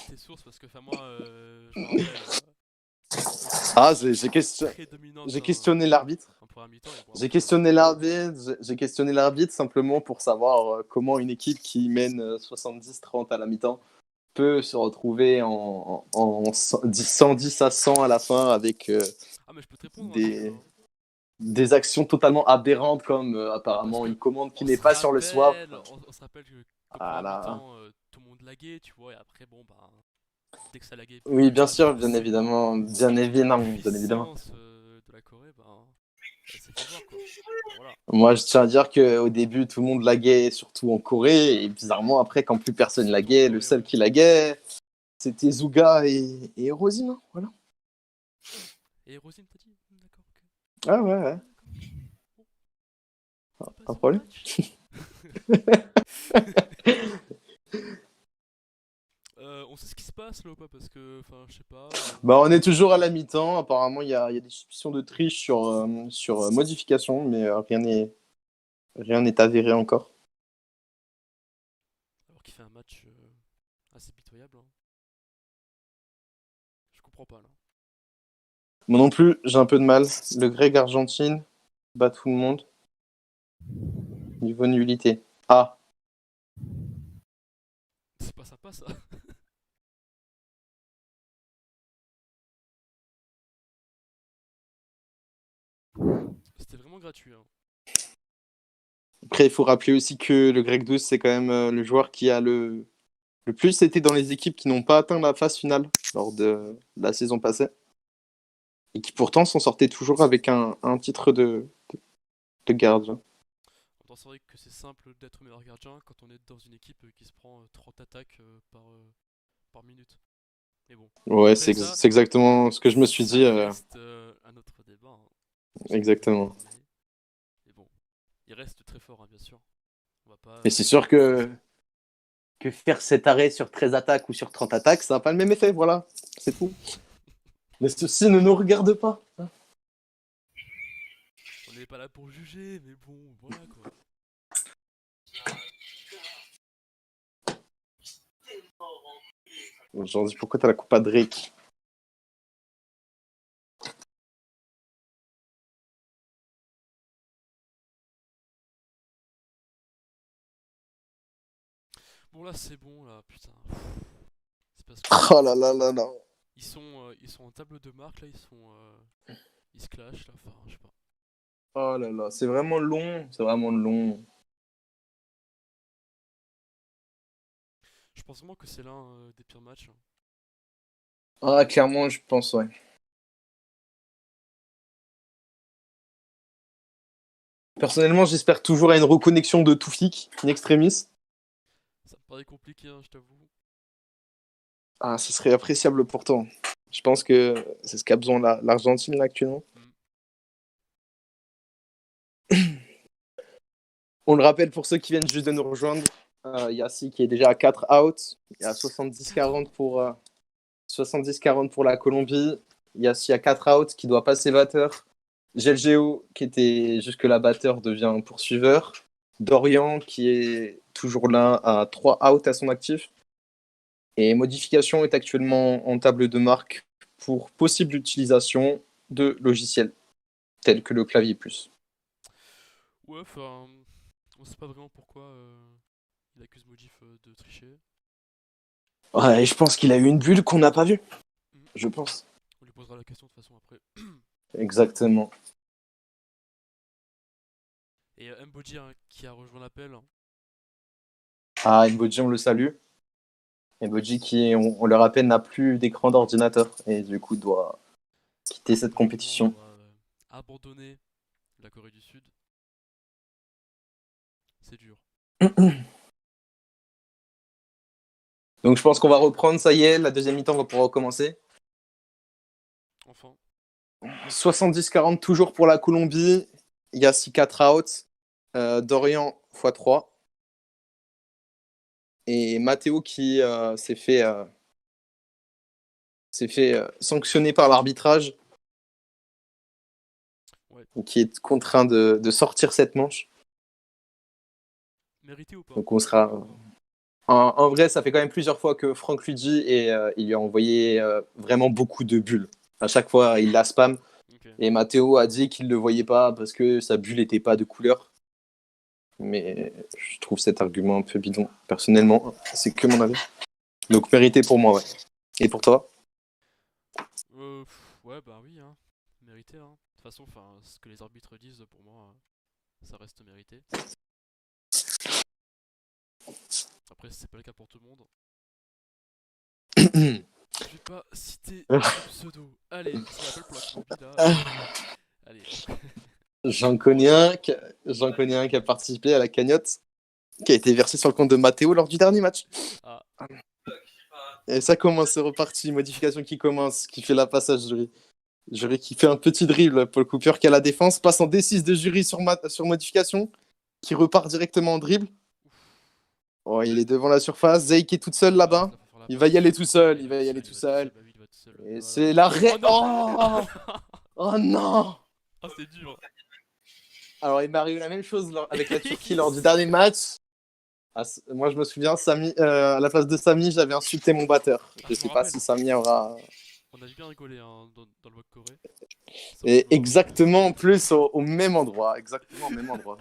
tes sources? Parce que, enfin, moi, je me rappelle. Ah, j'ai questionné l'arbitre. En première mi-temps, et bon, J'ai après, questionné l'arbitre simplement pour savoir comment une équipe qui mène 70-30 à la mi-temps peut se retrouver en 110 à 100 à la fin avec Ah, mais je peux te répondre. des, des actions totalement aberrantes comme apparemment Parce que une commande qui on n'est se pas sur le swap. rappelle- On se rappelle que qu'au Ah premier là. mi-temps, tout le monde laguait, tu vois, et après, bon, bah, dès que ça laguait Oui, bien à sûr, cause bien évidemment, bien évidemment, bien évidemment. puissance de la Corée, bah, ça s'est fait voir, quoi. Voilà. Moi, je tiens à dire qu'au début, tout le monde laguait, surtout en Corée, et bizarrement, après, quand plus personne Surtout en laguait, le Corée, seul ouais. qui laguait, c'était Zuga et Rosine, hein, voilà. Et Rosine, t'as dit? D'accord, ok. Ah ouais, ouais. Bon, Pas de passons au problème. match. On sait ce qui se passe là ou pas? Parce que, enfin, je sais pas. Bah, on est toujours à la mi-temps. Apparemment, il y a des suspicions de triche sur modification, mais rien n'est avéré encore. Alors qu'il fait un match assez pitoyable, hein. Je comprends pas là. Moi non plus, j'ai un peu de mal. Le Greg Argentine bat tout le monde. Niveau nullité. Ah, C'est pas sympa ça. C'était vraiment gratuit, hein. après, il faut rappeler aussi que le Greg 12, c'est quand même le joueur qui a le plus été dans les équipes qui n'ont pas atteint la phase finale lors de la saison passée. Et qui pourtant s'en sortait toujours avec un titre de gardien. C'est vrai que c'est simple d'être meilleur gardien quand on est dans une équipe qui se prend 30 attaques par minute. Mais bon. Ouais, Après, c'est exactement ce que je me suis dit. Ça reste un autre débat, hein. Exactement. Mais bon, il reste très fort, hein, bien sûr. On va pas. Et c'est sûr que faire 7 arrêts sur 13 attaques ou sur 30 attaques, ça n'a pas le même effet, voilà. C'est tout. Mais ceci ne nous regarde pas. On n'est pas là pour juger, mais bon, voilà quoi. Aujourd'hui, pourquoi t'as la coupe à Drake? Bon là c'est bon là, putain. C'est parce que Oh là là là là. ils sont en table de marque là, ils se clashent là, enfin je sais pas. Oh là là, c'est vraiment long. C'est vraiment long. Je pense vraiment que c'est l'un des pires matchs, hein. Ah, clairement, je pense, ouais. Personnellement, j'espère toujours à une reconnexion de Toufik, in extremis. Ça me paraît compliqué, hein, je t'avoue. Ah, ce serait appréciable pourtant. Je pense que c'est ce qu'a besoin l'Argentine là actuellement. On le rappelle pour ceux qui viennent juste de nous rejoindre. Yassi qui est déjà à 4 outs. Il y a 70-40 pour la Colombie. Yassi à 4 outs qui doit passer batteur. Gelgeo qui était jusque-là batteur devient poursuiveur. Dorian qui est toujours là à 3 outs à son actif. Et Modification est actuellement en table de marque pour possible utilisation de logiciels tels que le clavier plus. Ouais, enfin, on sait pas vraiment pourquoi il accuse Modif de tricher. Ouais, et je pense qu'il a eu une bulle qu'on n'a pas vue. Je pense. On lui posera la question de toute façon après. Exactement. Et Mboji hein, qui a rejoint l'appel. Ah, Mboji, on le salue. Mboji qui, on le rappelle, n'a plus d'écran d'ordinateur et du coup doit quitter cette compétition. abandonner la Corée du Sud, c'est dur. Donc je pense qu'on va reprendre, ça y est, la deuxième mi-temps va pouvoir recommencer. Enfin, 70-40 toujours pour la Colombie. Il y a 6-4 out. Dorian x3. Et Matteo qui s'est fait sanctionner par l'arbitrage. Ouais. Qui est contraint de sortir cette manche. mérité ou pas? Donc on sera... En vrai, ça fait quand même plusieurs fois que Franck lui dit et il lui a envoyé vraiment beaucoup de bulles. À chaque fois, il la spam. Ok. Et Matteo a dit qu'il ne le voyait pas parce que sa bulle n'était pas de couleur. Mais je trouve cet argument un peu bidon. Personnellement, c'est que mon avis. Donc mérité pour moi, ouais. Et pour toi? Ouais, bah oui, hein. Mérité, hein. De toute façon, ce que les arbitres disent, pour moi, ça reste mérité. Après, c'est pas le cas pour tout le monde. Je vais pas citer le pseudo. Allez, ça m'appelle pour la Colombie, là. Allez. J'en connais un qui a participé à la cagnotte, qui a été versé sur le compte de Matteo lors du dernier match. Ah. Et ça commence, c'est reparti. Modification qui commence, qui fait la passage jury. Jury qui fait un petit dribble. Paul Cooper qui a la défense, passe en D6 de jury sur modification, qui repart directement en dribble. Oh, il est devant la surface. Zay qui est toute seule là-bas. Il va y aller tout seul, il va y aller tout seul. Et c'est l'arrêt. Oh, oh non. Oh, c'est dur. Alors, il m'est arrivé la même chose avec la Turquie lors du dernier match. Moi, je me souviens, Samy, à la place de Samy, j'avais insulté mon batteur. Je me sais pas rappelle. si Samy aura. On a bien rigolé hein, dans le Wok Corée. Et exactement en plus au même endroit. Exactement au même endroit.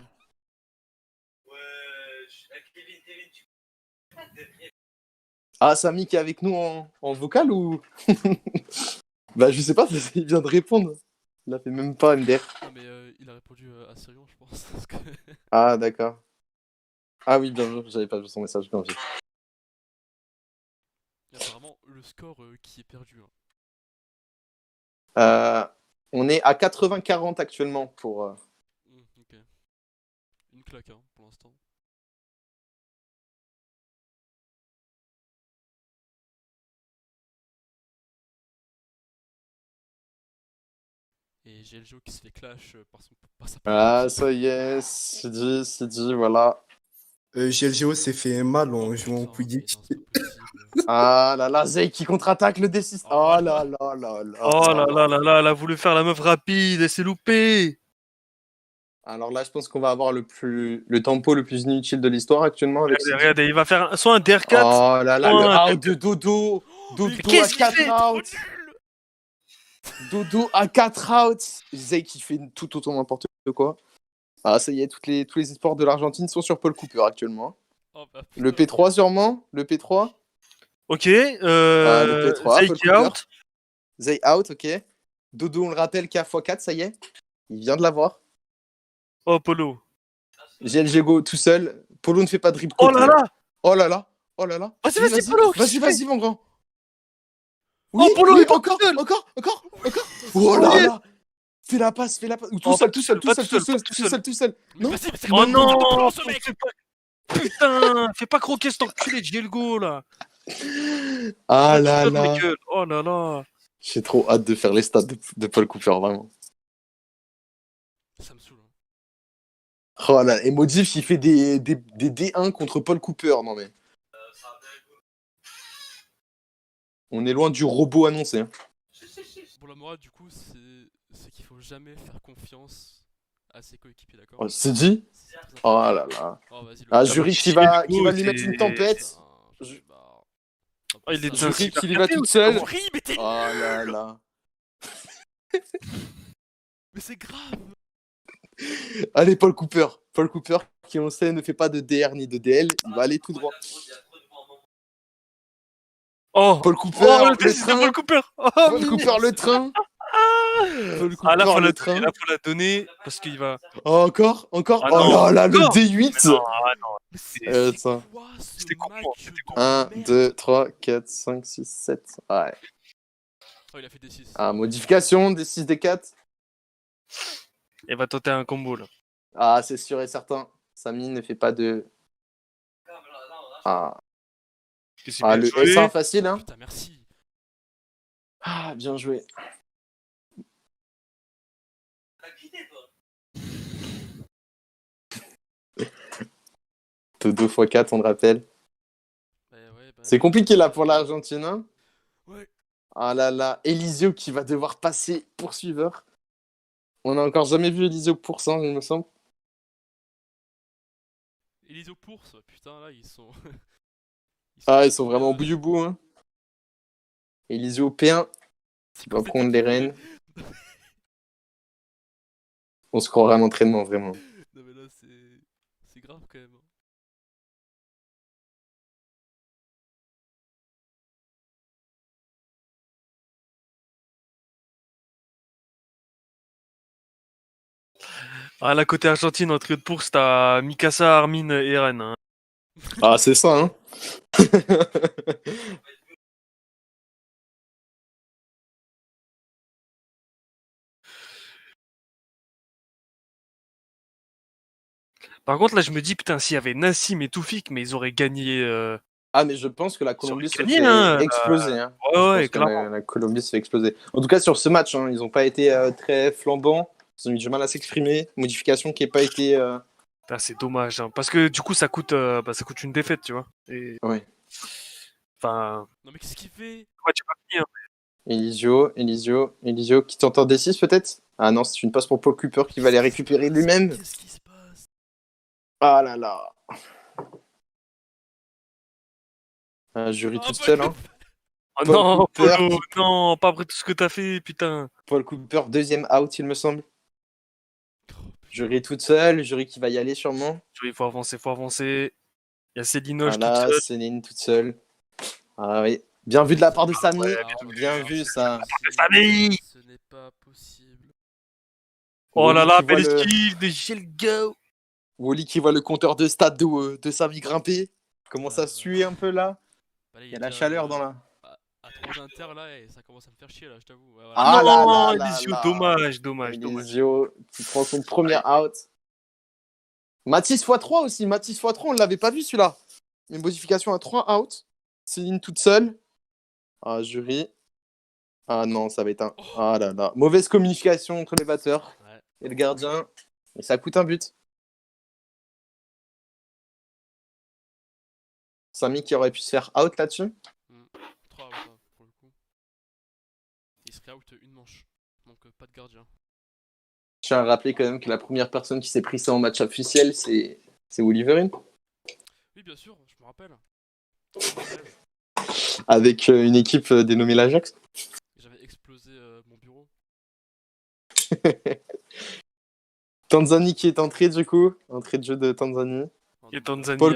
Ah, Samy qui est avec nous en vocal ou. Bah, je sais pas, il vient de répondre. Il a fait même pas MDR. Non, mais il a répondu à Sirion, je pense. Parce que... Ah, d'accord. Ah oui, bien vu, j'avais pas vu son message, bien vu. Et apparemment, le score qui est perdu. Hein. On est à 80-40 actuellement pour. Ok. Une claque hein, pour l'instant. Et GLGO qui se fait clash par sa Ah, ça y est, c'est dit, voilà. GLGO s'est fait mal en jouant au putain, mais Quidditch. non, c'est pas possible. Ah là là, Zay qui contre-attaque le D6. Oh là là là là. Oh là là là là, elle a voulu faire la meuf rapide, elle s'est loupée. Alors là, je pense qu'on va avoir le tempo le plus inutile de l'histoire actuellement avec Regardez, regardez, il va faire soit un DR4. Oh là là, soit un- le out de Dodo. Dodo à qu'est-ce qu'il 4 fait? outs. Dodo à 4 outs. Zay qui fait tout autant n'importe quoi. Ah, ça y est, tous les espoirs de l'Argentine sont sur Paul Cooper actuellement. Oh, bah, Le P3 sûrement. Le P3. Ok, le P3, Zay Paul qui Cooper. out. Zay out, ok. Dodo, on le rappelle, K x4, ça y est. Il vient de l'avoir. Oh, Polo. GLGO tout seul. Polo ne fait pas de dribble Oh côté. là là. Oh là là. Oh là là. Vas-y, vas-y, Polo. qu'est-ce Vas-y, que tu vas-y, mon grand. Oh, Oui, Polo, oui, il part encore, tout seul. encore. Oh là Oui. là. Fais la passe. Ou tout Oh, seul, pas tout seul. pas tout seul. Mais Non. vas-y, mais c'est Oh quoi non, ce mec fais pas... Putain, fais pas croquer cet enculé de Diego là. Ah Pas là tout seul, là. Michael. Oh là là. J'ai trop hâte de faire les stats de Paul Cooper, vraiment. Ça me saoule. Hein. Oh là, et Modif, il fait des D1 contre Paul Cooper. Non mais. On est loin du robot annoncé. Hein. Bon, la morale, du coup, c'est qu'il faut jamais faire confiance à ses coéquipiers, d'accord? Oh, c'est dit. C'est très Oh important. là là. Oh, vas-y, Ah, le Jury qui va lui mettre une tempête. Putain, j'en ai marre. Oh, il est Ça, Jury super qui y va capé toute aussi, seule. Jury, mais t'es Oh là là. Mais c'est grave. Allez, Paul Cooper. Paul Cooper, qui on sait ne fait pas de DR ni de DL. Il va aller tout droit. Oh, Paul Cooper, oh, le le train. Paul Cooper. Oh, Paul mimi. Cooper, le train. Paul Ah là, Cooper, le faut train. la donner parce qu'il va. Oh, encore. Ah Oh non, là là, le encore. D8. Non, ah non. Mais c'est ça. quoi ce C'était con, match c'était de 1, merde. 2, 3, 4, 5, 6, 7. Ouais. Oh, il a fait des 6. Ah, modification des 6, des 4. Il va tenter un combo là. Ah, c'est sûr et certain. Samy ne fait pas de. Ah, C'est ah bien le joué. S1 facile, hein. Putain, merci. Ah, bien joué. T'as quitté, toi. Todo x4, on le rappelle. Ouais, C'est compliqué là pour l'Argentine. Hein. Ouais. Ah là là, Elisio qui va devoir passer poursuiveur. On n'a encore jamais vu Elisio pour ça, il me semble. Elisio Pource, putain, là, ils sont. Ah, ils sont vraiment au bout du bout. Hein. Elisio P1 qui va prendre les rênes. On se croirait à l'entraînement, vraiment. Non, mais là, c'est grave quand même. Ah, là, côté Argentine, en trio de Pource, t'as Mikasa, Armin et Eren. Hein. Ah, c'est ça, hein. Par contre, là, je me dis, putain, s'il y avait Nassim et Toufik, mais ils auraient gagné. Ah, mais je pense que la Colombie se gagné, fait hein, exploser. Hein. Ouais, Je ouais, pense que clairement. la Colombie se fait exploser. En tout cas, sur ce match, hein, ils n'ont pas été très flambants. Ils ont eu du mal à s'exprimer. Modification qui n'a pas été. Putain, c'est dommage. Hein, parce que du coup, ça coûte une défaite, tu vois. Et... Ouais. Enfin. Non, mais qu'est-ce qu'il fait? Ouais, tu peux finir. Elisio qui tente en D6 peut-être. Ah non, c'est une passe pour Paul Cooper qui va les récupérer lui-même. Qu'est-ce qui se passe? Ah là là. Jury Ah, toute bah, seule. Hein. Oh Paul non, Cooper Polo, qui- non, pas après tout ce que t'as fait, putain. Paul Cooper, deuxième out, il me semble. Oh, putain. Jury toute seule. Jury qui va y aller sûrement. Il faut avancer, faut avancer. Il y a Célinoche toute Voilà, seule. Céline toute seule. Ah oui. Bien vu de la part de Samy. ouais, Bien vu ça. Samy. Ce n'est pas possible. Oh là Wally là, qui voit belle le- esquive de Gelgo. Wally qui voit le compteur de stade de Samy grimper. Commence à Ouais, suer un peu là. Bah, là, Il y a la chaleur dans la. À 3 inter là, et ça commence à me faire chier là, je t'avoue. Ouais, voilà. Ah non, là là là Elisio, là. dommage. Dommage. Elisio qui prend son premier out. Mathis x3 aussi. Mathis x3, on ne l'avait pas vu celui-là. Une modification à 3 out. Céline toute seule. Ah, jury. Ah non, ça va être un. Ah là là. Mauvaise communication entre les batteurs Ouais. et le gardien. Et ça coûte un but. Samy qui aurait pu se faire out là-dessus. 3 out hein, pour le coup. Il serait out une manche. Donc pas de gardien. Je tiens à rappeler quand même que la première personne qui s'est pris ça en match officiel, c'est Wolverine. Oui, bien sûr, je me rappelle. Avec une équipe dénommée l'Ajax. J'avais explosé mon bureau. Tanzanie qui est entrée du coup. Entrée de jeu de Tanzanie. Et Tanzanie. Paul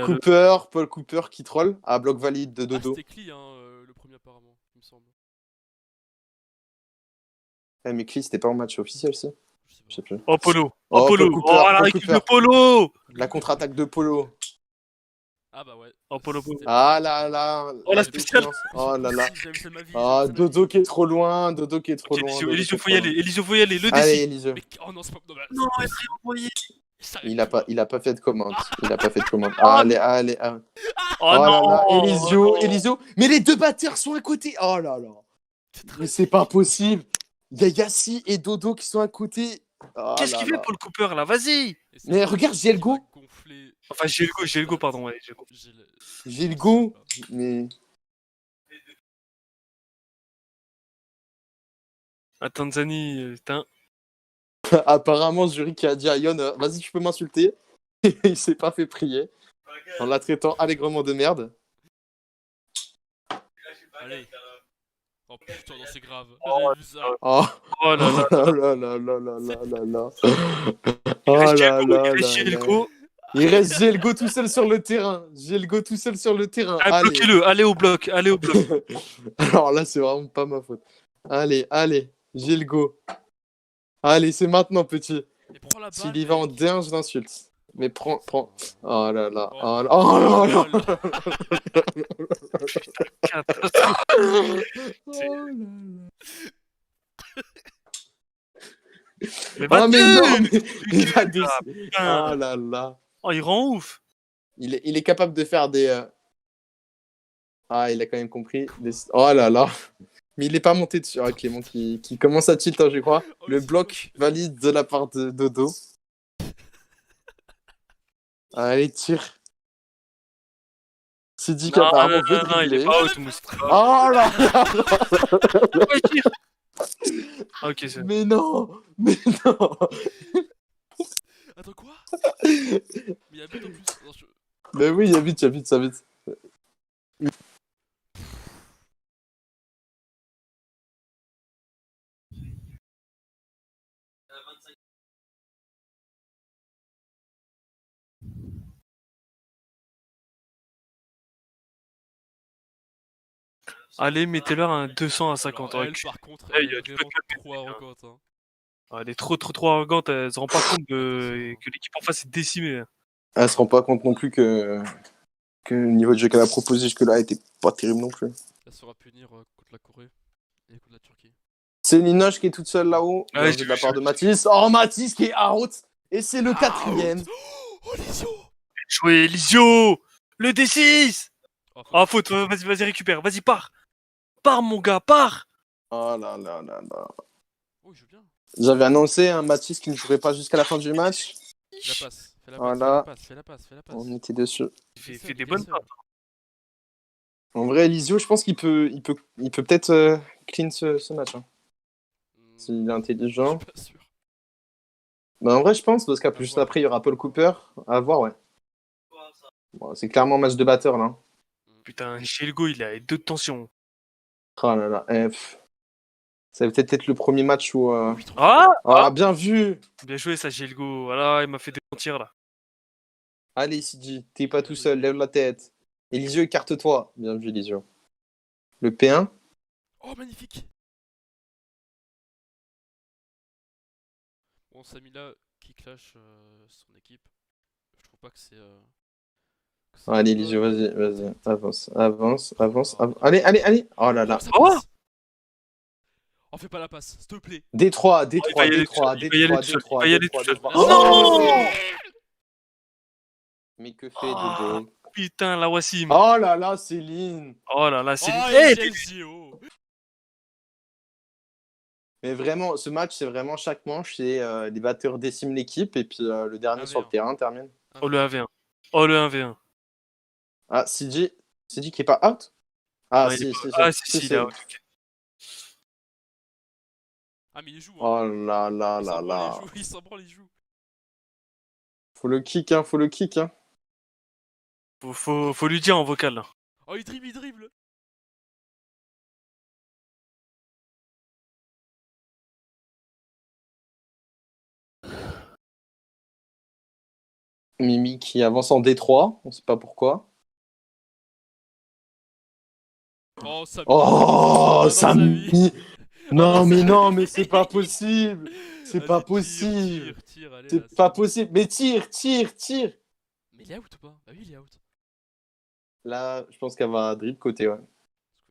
Cooper qui troll à bloc valide de Ah, Dodo. c'était Cli, hein, le premier apparemment, il me semble. Mais Clee, c'était pas en match officiel, si. Je sais Je sais pas. plus. Oh, Polo. Oh, Oh, Polo. Paul Cooper, Oh, la Paul récup Cooper. de Polo. La contre-attaque de Polo. Ah bah ouais. Oh, Polo. C'était- Ah là là. Oh, la spéciale. Oh là là. J'ai jamais vu ça de ma vie, Ah, j'ai jamais vu ça de ma Dodo vie. qui est trop loin. Dodo qui est trop loin. Dodo qui Elisio, est faut trop y loin. aller. Elisio, faut y aller. Le Allez, défi. Elisio. Mais oh non, c'est pas. Non, mais Non, c'est- elle s'est envoyée. s'arrête Il a plus. pas fait de commande. Il a pas fait de commande. Allez, allez. Oh, Oh là non. là. Elisio, Oh, non. Elisio. Mais les deux batteurs sont à côté. Oh là là. Mais c'est pas possible. Il y a Yassi et Dodo qui sont à côté. Oh Qu'est-ce là qu'il fait, là. Paul Cooper, là? Vas-y. Et c'est Mais pas regarde, lui j'ai le qui va go. gonfler- Enfin, Gelgo, pardon. Ouais, Gelgo. J'ai le go. Mais. La Tanzanie, putain. Apparemment, Zurich qui a dit à Yon, vas-y, tu peux m'insulter. Il s'est pas fait prier en la traitant allègrement de merde. Allez. Oh putain, non, c'est grave. Oh, J'avais vu ça. Oh, Oh là là. oh là là là là là là là. Il Oh reste là Gelgo, là il reste là là. Gelgo. Il reste Gelgo tout seul sur le terrain. Gelgo tout seul sur le terrain. Ah, Allez. bloquez-le, allez au bloc, allez au bloc. Alors là, c'est vraiment pas ma faute. Allez, Gelgo. Allez, c'est maintenant, petit. Mais prends la balle. S'il y va en mec. D1, je l'insulte. Mais prends. Oh là là. Oh. Oh là oh là là. Catastrophe. Oh là là. Mais Ah, mais non, va-t-il mais il va de... putain. Oh là là. Oh, il rend ouf. Il est capable de faire des. Ah, il a quand même compris. Oh là là. Mais il est pas monté dessus. Ah, Clément qui commence à tilt, hein, je crois. Oh, Le c'est bloc valide de la part de Dodo. Allez, tire. Sidi qui Non, apparemment non, veut non, il est dribbler. pas out, Moustra. Oh là là. Ouais, tire. Ah, ok, c'est. Mais non. Mais non. Attends, quoi? Mais il y a but en plus. Non, Mais oui, il y a vite, ça vite. Allez, mettez-leur un 200 à 50. Alors, Ouais, elle, par contre, Hey, elle est tu peux vraiment te trop arrogante. Hein. elle est trop arrogante. Elle se rend pas compte que l'équipe en face est décimée. Elle se rend pas compte non plus que le niveau de jeu qu'elle a proposé jusque-là était pas terrible non plus. Elle sera punir contre la Corée et contre la Turquie. C'est Linoche qui est toute seule là-haut. Ouais, Bien j'ai vu de la vu, part j'ai de vu. Mathis. Oh, Mathis qui est out. Et c'est le quatrième. Oh, Lisio! Jouer Elisio. Le D6. Oh, Ah, faute. Vas-y, récupère. Vas-y, pars. Pars, mon gars, pars. Oh là là là là. Oh, il joue bien. J'avais annoncé un Mathis qui ne jouerait pas jusqu'à la fin du match. Fais la passe. Fais la passe. Voilà. Fais la passe. Fais la passe. On était dessus. Fais des bonnes passes. En vrai, Elisio, je pense qu'il peut peut-être clean ce match. Hein. S'il est intelligent. Je suis pas sûr. Bah, en vrai, je pense, parce qu'après, À juste voir. après, il y aura Paul Cooper. À voir, ouais. Bon, c'est clairement un match de batteur, là. Putain, Gelgo, il a 2 de tension. Oh là là. Ça va peut-être être le premier match où. Ah, Ah, bien vu. bien joué, ça, Gelgo. Voilà, il m'a fait démentir, là. Allez, Sidi, t'es pas tout seul, lève la tête. Elisio, écarte-toi. Bien vu, Elisio. Le P1. Oh, magnifique! Bon, Samila qui clash son équipe. Je trouve pas que c'est. Allez, Elisio, vas-y. Avance. Allez. Oh là là. Ça Oh passe. Oh, fais pas la passe, s'il te plaît. Détroit. Il va y aller tout seul. Oh Non. Mais que fait Ah. Dodo? Putain, la Wassim. Oh là là, Céline. Oh là là, c'est. Oh, Hey, et Chelsea. Mais vraiment, ce match, c'est vraiment chaque manche, c'est les batteurs déciment l'équipe et puis le dernier 1v1. sur le terrain termine. Oh, le 1v1. Oh, le 1v1. Ah, Sidi qui est pas out? Ah, Non, il si, est si, pas- si, Ah, si, si, si. là. Ah, mais il joue. Hein. Oh là là Il là s'en branle, là. il s'en branle, il joue. Faut le kick, hein. Faut lui dire en vocal, là. Oh, il dribble. Mimi qui avance en D3, on sait pas pourquoi. Oh, Samy. Oh, non, Samy. non, Non, Samy. mais c'est pas possible. C'est pas Vas-y, possible. Tire, allez. là, C'est pas bon. possible. Mais tire. Mais il est out ou pas? Ah oui, il est out. Là, je pense qu'elle va dribble côté, ouais. Parce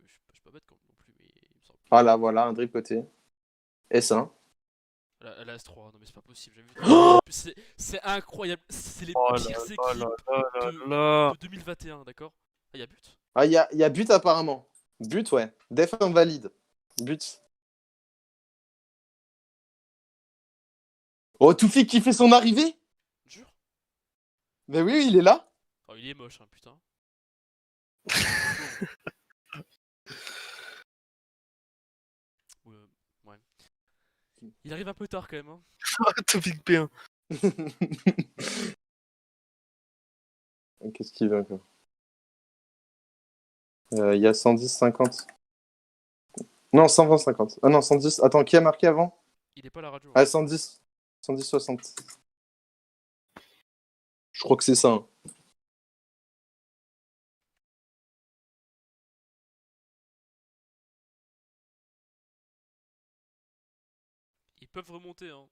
que je suis pas bête non plus, mais il me semble. Ah là, voilà, un dribble côté. S1. Elle a S3, non mais c'est pas possible. Oh C'est incroyable. C'est les Oh là pires là équipes là là. de 2021, d'accord? Ah, y a but. Ah, il y a but apparemment. But, ouais. Def invalide. But. Oh, Toufik qui fait son arrivée? Jure. Ben oui, il est là. Oh, il est moche, hein, putain. Ouais. Il arrive un peu tard quand même. Hein. Topic P1. Qu'est-ce qu'il veut encore? Il y a 110-50. Non, 120-50. Ah non, 110. Attends, qui a marqué avant? Il est pas à la radio. Hein. Ah, 110. 110-60. Je crois que c'est ça. Hein. Ils peuvent remonter. Hein.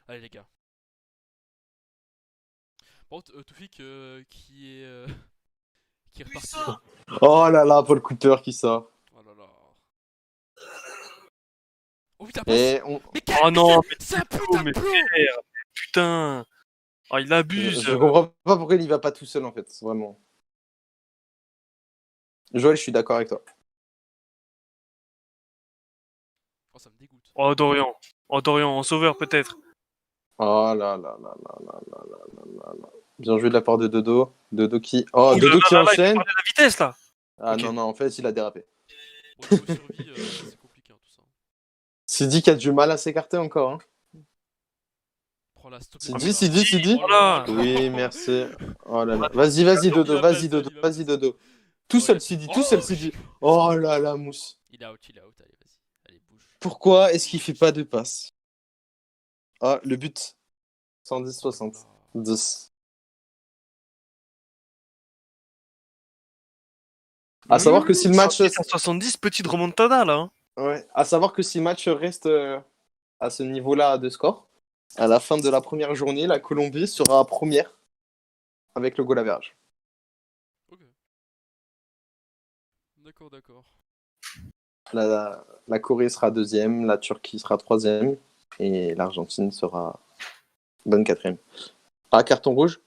Allez les gars. Par contre, Toufik qui est qui est reparti. Oh là là, Paul Cooper qui sort. Oh là là. Oh putain, passe. Et on... Mais quel... Oh non, c'est un Oh, putain mais de plomb. frère, putain. Oh, il abuse. Je comprends pas pourquoi il y va pas tout seul en fait, vraiment. Joël, je suis d'accord avec toi. Oh, ça me dégoûte. Oh, Dorian. Oh, Dorian, en sauveur peut-être. Oh là là là là là là là là là là. Bien joué de la part de Dodo. Dodo qui... Oh, Ouh là Dodo là qui là là, il enchaîne. parle de la vitesse là. Ah Ok. non, non, en fait, il a dérapé. Au niveau survie, c'est compliqué hein, tout ça. Sidi qui a du mal à s'écarter encore. Hein. Prends la stop. Sidi. Voilà. Oui, merci. Oh là là. Vas-y, Dodo, vas-y, Dodo. Tout seul, Sidi, tout seul, Sidi. Oh là là, mousse. Il est out. Allez, vas-y. Allez, bouge. Pourquoi est-ce qu'il fait pas de passe? Ah, le but. 110-60. 10. À savoir que si le match... 70, petite remontada là. Hein. Ouais. À savoir que si le match reste à ce niveau-là de score, à la fin de la première journée, la Colombie sera première avec le goal average. Ok. D'accord. La Corée sera deuxième, la Turquie sera troisième et l'Argentine sera bonne quatrième. Ah, carton rouge?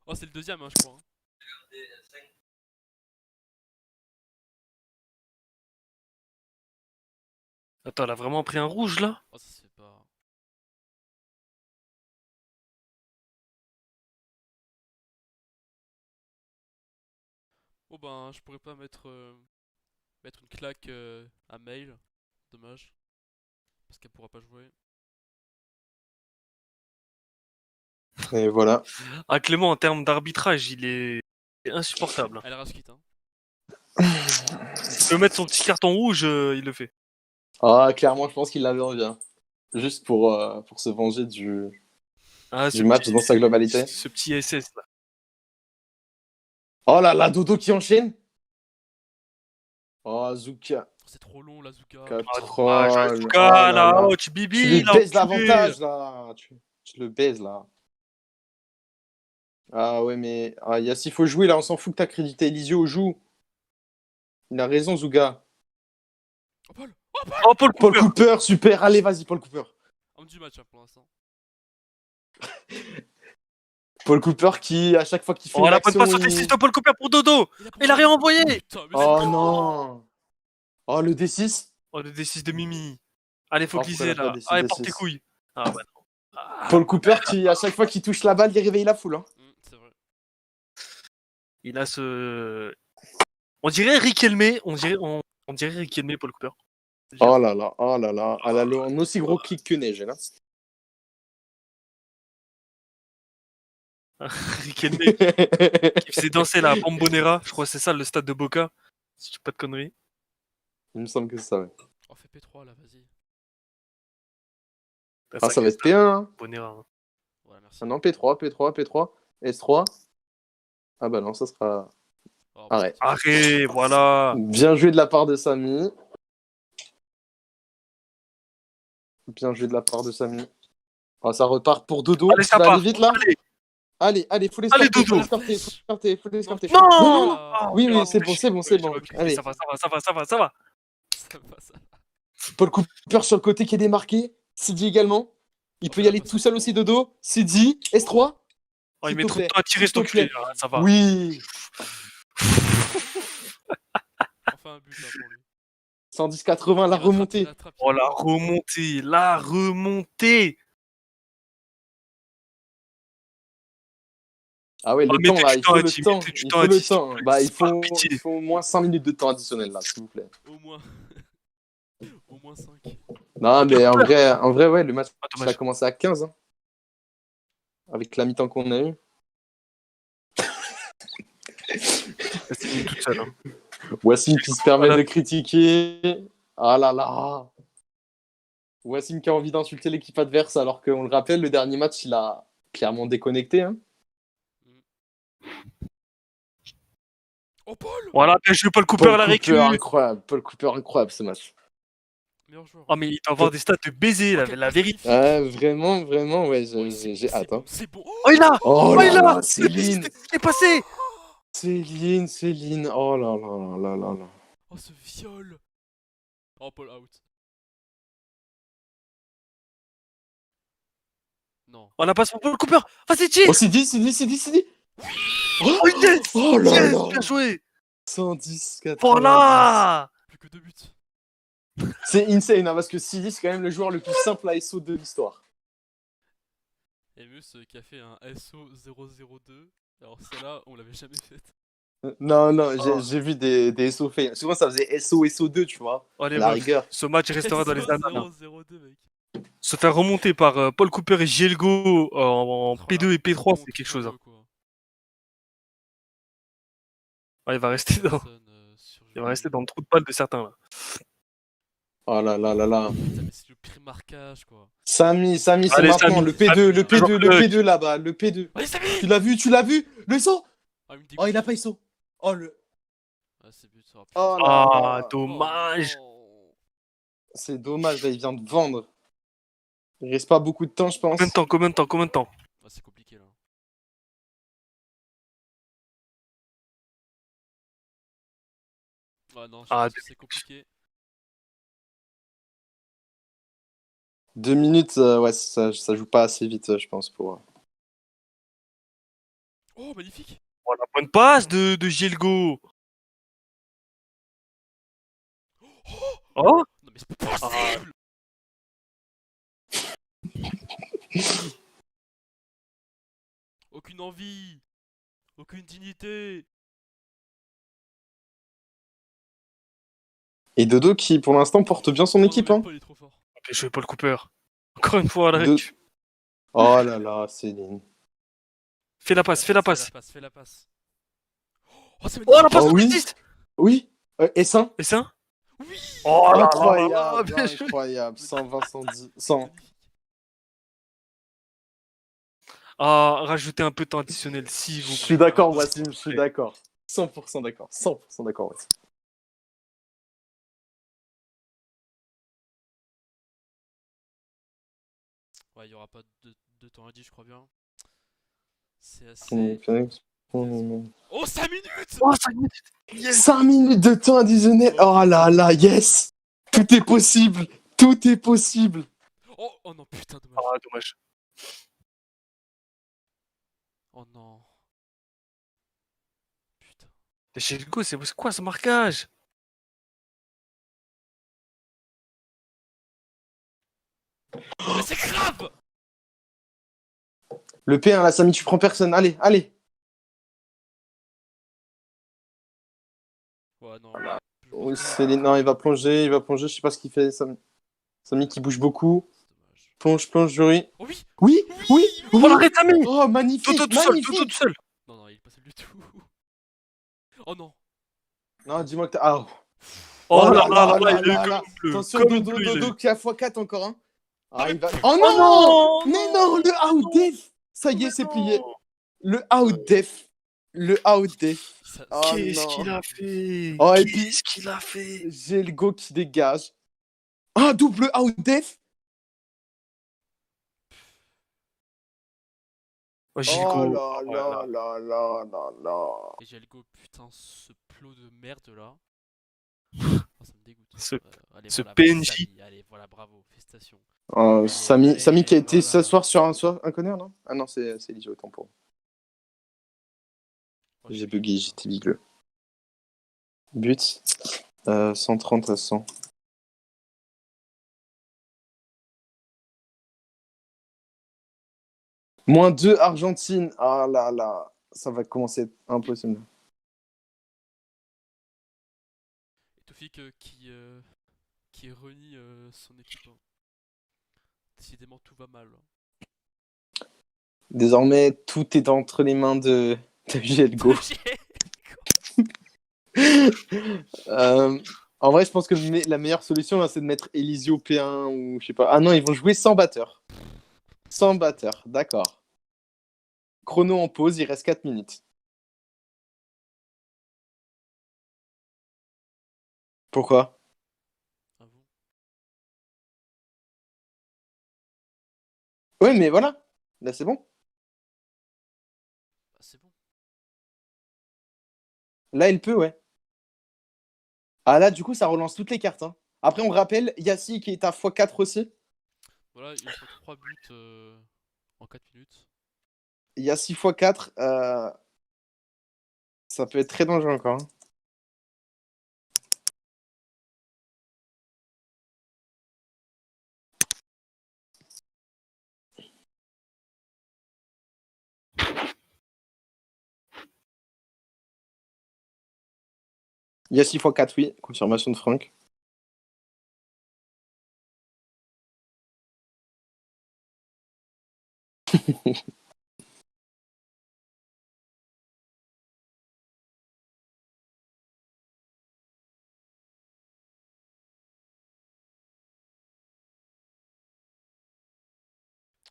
Oh, c'est le deuxième, hein, je crois. Hein. Attends, elle a vraiment pris un rouge là. Oh, ça se fait pas. Oh ben, je pourrais pas mettre une claque à Mail. Dommage. Parce qu'elle pourra pas jouer. Et voilà. Ah, Clément, en termes d'arbitrage, il est insupportable. Elle rage quitte, hein. Il peut mettre son petit carton rouge, il le fait. Ah, clairement, je pense qu'il l'avait envie. Hein. Juste pour se venger Ah, du match dans sa globalité. Ce petit SS là. Oh là là, Dodo qui enchaîne. Oh, Zuka. C'est trop long, la Zuka. 4 Zuka, là, oh, tu Tu bibi, lui là, baises enculé. l'avantage, là. Tu le baises, là. Ah ouais, mais Yass, il faut jouer, là. On s'en fout que t'as crédité Elisio. Joue. Il a raison, Zuga. Oh, Paul. Oh, Paul Paul Cooper. Cooper, super. Allez, vas-y, Paul Cooper. Homme du match, hein, pour l'instant. Paul Cooper qui, à chaque fois qu'il fait Oh, une la bonne action... passe au D6 de Paul Cooper pour Dodo. Il a rien envoyé. Putain, mais Oh c'est- non. Oh, le D6. Oh, le D6 de Mimi. Allez, faut Oh, glisser pourquoi là. pas D6, Allez, porte D6. tes couilles. Ah, bah non. Ah, Paul Cooper qui, à chaque fois qu'il touche la balle, il réveille la foule. Hein. C'est vrai. il a ce. On dirait Riquelme. On dirait Riquelme, Paul Cooper. Oh là là, oh là là. Elle a un aussi gros kick que Neige, là. Riquelme qui faisait danser la Bombonera. Je crois que c'est ça le stade de Boca. Si je dis pas de conneries. Il me semble que c'est ça, ouais. Oh, fais P3 là, vas-y. Ah, ça va être P1, hein. Bombonera. Hein. Voilà, merci. Ah non, P3, S3. Ah bah non, ça sera... Oh, Arrête. Arrête, voilà. Bien joué de la part de Samy. Bien joué de la part de Samy. Oh, ça repart pour Dodo. Allez, Tu ça vas part. aller vite, là. Allez. Allez, faut les Allez, scorter, Dodo. faut les scorter. Non. Ah, Oui, Oh, c'est bon, c'est bon. ok, Allez, ça va. ça va. Paul Cooper sur le côté qui est démarqué. Sidi également. Il peut y aller tout seul aussi, Dodo. Sidi, S3. Oh, il S'il met te trop de plaît, temps à tirer s'il cet te enculé. plaît. Là, ça va. Oui. Enfin, un but là pour lui. 110-80, la Il rattrape, remontée. il rattrape, il Oh, la rattrape. remontée. La remontée. Ah ouais, le Oh, temps mettez là, du il temps, faut à le Tim, temps. mettez du Il temps faut à le Tim, temps. s'il vous plaît. Bah, il Par pitié. faut au moins 5 minutes de temps additionnel là, s'il vous plaît. Au moins. Au moins 5. Non, mais en vrai, ouais, le match Ah, il dommage. a commencé à 15. Hein, avec la mi-temps qu'on a eu. C'est une toute seule. Hein. Wassim qui se permet Voilà. de critiquer. Ah là là. Wassim qui a envie d'insulter l'équipe adverse alors qu'on le rappelle, le dernier match, il a clairement déconnecté. Hein. Oh, Paul. Voilà, bien joué Paul Cooper à la récup. Paul Cooper, incroyable ce match. Meilleur joueur. Oh, mais il doit avoir des stats de baiser, Ok, la vérité. Vraiment, vraiment, ouais, Ouais, j'ai hâte. Hein. C'est bon. Oh, il a Oh Oh, il là a là, Céline! Qu'est-ce qui est passé? Céline, oh là là là là là. Oh, ce viol. Oh, Paul out. Non. On a pas son Paul Cooper. Vas-y, Oh, tire. c'est dit! Oh, Oh, yes. oh là Yes, là! bien joué. 110, 90. Voilà. Plus que 2 buts. C'est insane, hein, parce que Sidi, c'est quand même le joueur le plus simple à SO de l'histoire. Emus qui a fait un SO 002. Alors celle-là, on l'avait jamais faite. Non, Oh. j'ai vu des SO faits. Souvent, ça faisait SO, SO2, tu vois. Allez, La ouais. rigueur. Ce match restera dans les annales. Hein. 002, mec. Se faire remonter par Paul Cooper et Gielgo en Oh P2 là, et P3, honte c'est quelque chose. Hein. pour eux, quoi. Ouais, il va rester dans le trou de balle de certains là. Oh là là là là. Putain, mais c'est le pire marquage, quoi. Samy, c'est Allez, maintenant. Samy, Le P2, le toujours P2, le clutch. P2 là-bas. Le P2. Allez, Samy. Tu l'as vu? Le SO? Ah, il me Oh, il a dégoûte. pas SO. Oh, Ah, c'est but, ça. Oh là Ah, là. dommage. Oh, C'est dommage, là, il vient de vendre. Il reste pas beaucoup de temps, je pense. Combien de temps ah, c'est compliqué, là. Ah non, je Ah, pense que c'est compliqué. 2 minutes, ouais, ça joue pas assez vite, je pense, pour. Oh, magnifique. Oh, la bonne passe de Gielgo. Oh Non, mais c'est pas possible. Aucune envie. Aucune dignité. Et Dodo qui, pour l'instant, porte bien son Oh non, équipe. mais Hein. Paul est trop fort. Bien joué Paul Cooper. Encore une fois à la De- récup. Oh là là, Céline. Fais la passe. Fais la passe. Oh, c'est Oh, la magnifique. passe Oh de oui. Baptiste. Oui, et ça Et ça Oui. Oh là là là là, incroyable, bien joué. incroyable. 120, 110, 100. Magnifique. Ah, rajoutez un peu de temps additionnel, s'il vous Je plaît. suis d'accord, Wassim, je suis d'accord. 100% d'accord, 100% d'accord, Wassim. Ouais, il y aura pas de temps à dire, je crois bien. C'est assez. Oh, 5 minutes. Oh, 5 minutes. Yes. 5 minutes de temps additionnel. Oh là là, yes. Tout est possible. Tout est possible. Oh non, putain, dommage. Ah, dommage. Oh non. Putain. Gielgo, c'est quoi ce marquage? Mais c'est grave. Le P1, là, Samy, tu prends personne. Allez, allez. Ouais, non. Oh, Céline, non, il va plonger, je sais pas ce qu'il fait, Samy. Samy qui bouge beaucoup. C'est dommage. Plonge, jury. Oh oui. Oui, oui, Oh, oui. l'arrête, Samy. Oh, magnifique, Tout seul, magnifique. tout seul. Non, il est pas seul du tout. Oh non. Non, dis-moi que t'as... Ah. Oh là là là, il a eu là. comme bleu. Attention, Comme Dodo, bleu, il a eu. Dodo qui a x4 encore, hein. Ah, il va... Oh Oh non, non, mais non, le out def. Ça y est, c'est plié. Le out def. Le out def. Ça- Oh Qu'est-ce non. qu'il a fait? Oh, et puis- Qu'est-ce qu'il a fait? J'ai le go qui dégage. Un double out def. Oh, Oh Gielgo. là là là là là là. Et j'ai le go, putain, ce plot de merde là. Oh, ça me dégoûte. Ce- Allez, ce voilà, PNJ. Samy, allez, voilà, bravo, félicitations. Oh, Samy qui a été voilà. ce soir sur un connard, non? Ah non, c'est Elisio, autant pour. Oh, J'ai bugué, j'étais bigleux. But 130 à 100. Moins 2 Argentine. Ah là là. Ça va commencer à être impossible. Et Toufik qui renie son équipe. Hein. Décidément, tout va mal. Désormais, tout est entre les mains de Gielgo. En vrai, je pense que la meilleure solution, là, c'est de mettre Elisio P1 ou je sais pas. Ah non, ils vont jouer sans batteur. Sans batteur, d'accord. Chrono en pause, il reste 4 minutes. Pourquoi? Ah bon. Ouais, mais voilà. Là, c'est bon. Bah, c'est bon. Là, elle peut, ouais. Ah, là, du coup, ça relance toutes les cartes. Hein. Après, on rappelle, Yassi qui est à x4 aussi. Voilà, il faut 3 buts en 4 minutes. Yassi x4, ça peut être très dangereux encore. Hein. Yassi x4, oui. Confirmation de Franck.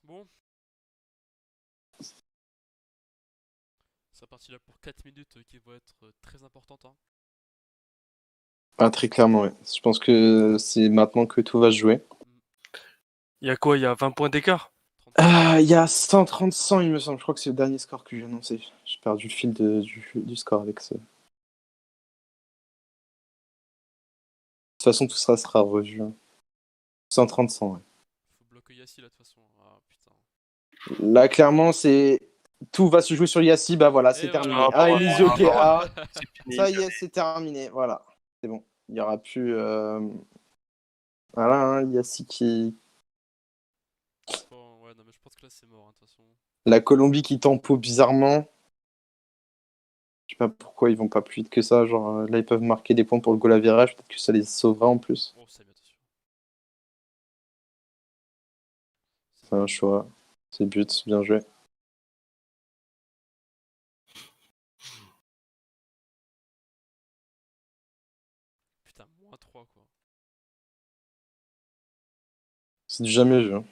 Bon. C'est parti là pour 4 minutes qui vont être très importantes. Hein. Ah, très clairement, ouais. Je pense que c'est maintenant que tout va se jouer. Il y a quoi? Il y a 20 points d'écart? 30 secondes. Il y a 130-100, il me semble. Je crois que c'est le dernier score que j'ai annoncé. J'ai perdu le fil du score avec ça. De toute façon, tout ça sera revu. Hein. 130-100, ouais. Faut bloquer Yassi là de toute façon. Ah putain. Là, clairement, c'est tout va se jouer sur Yassi. Bah voilà, c'est Et terminé. voilà. Ah, Elise, ok. Ah, C'est fini. ça y est, c'est terminé. Voilà, c'est bon. Il n'y aura plus. Voilà, hein, Yassi qui. Bon, ouais, non, mais je pense que là c'est mort, hein, de toute façon. La Colombie qui tempo bizarrement. Je sais pas pourquoi ils vont pas plus vite que ça. Genre, là, ils peuvent marquer des points pour le goal à virage. Peut-être que ça les sauvera en plus. Oh, ça attention. C'est un choix. C'est but, bien joué. Putain, moins 3 quoi. C'est du jamais vu. Hein.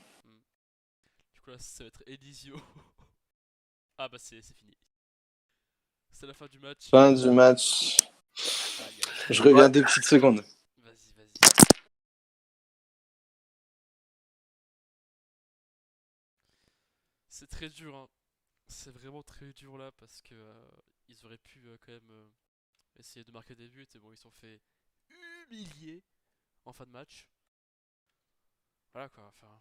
Du coup là ça va être Elisio. Ah bah c'est fini. C'est la fin du match. Fin du match. Aïe, aïe. Je reviens 2 petites secondes. Vas-y, vas-y. C'est très dur, hein. C'est vraiment très dur là parce que ils auraient pu quand même essayer de marquer des buts et bon ils sont fait humilier en fin de match. Voilà quoi, enfin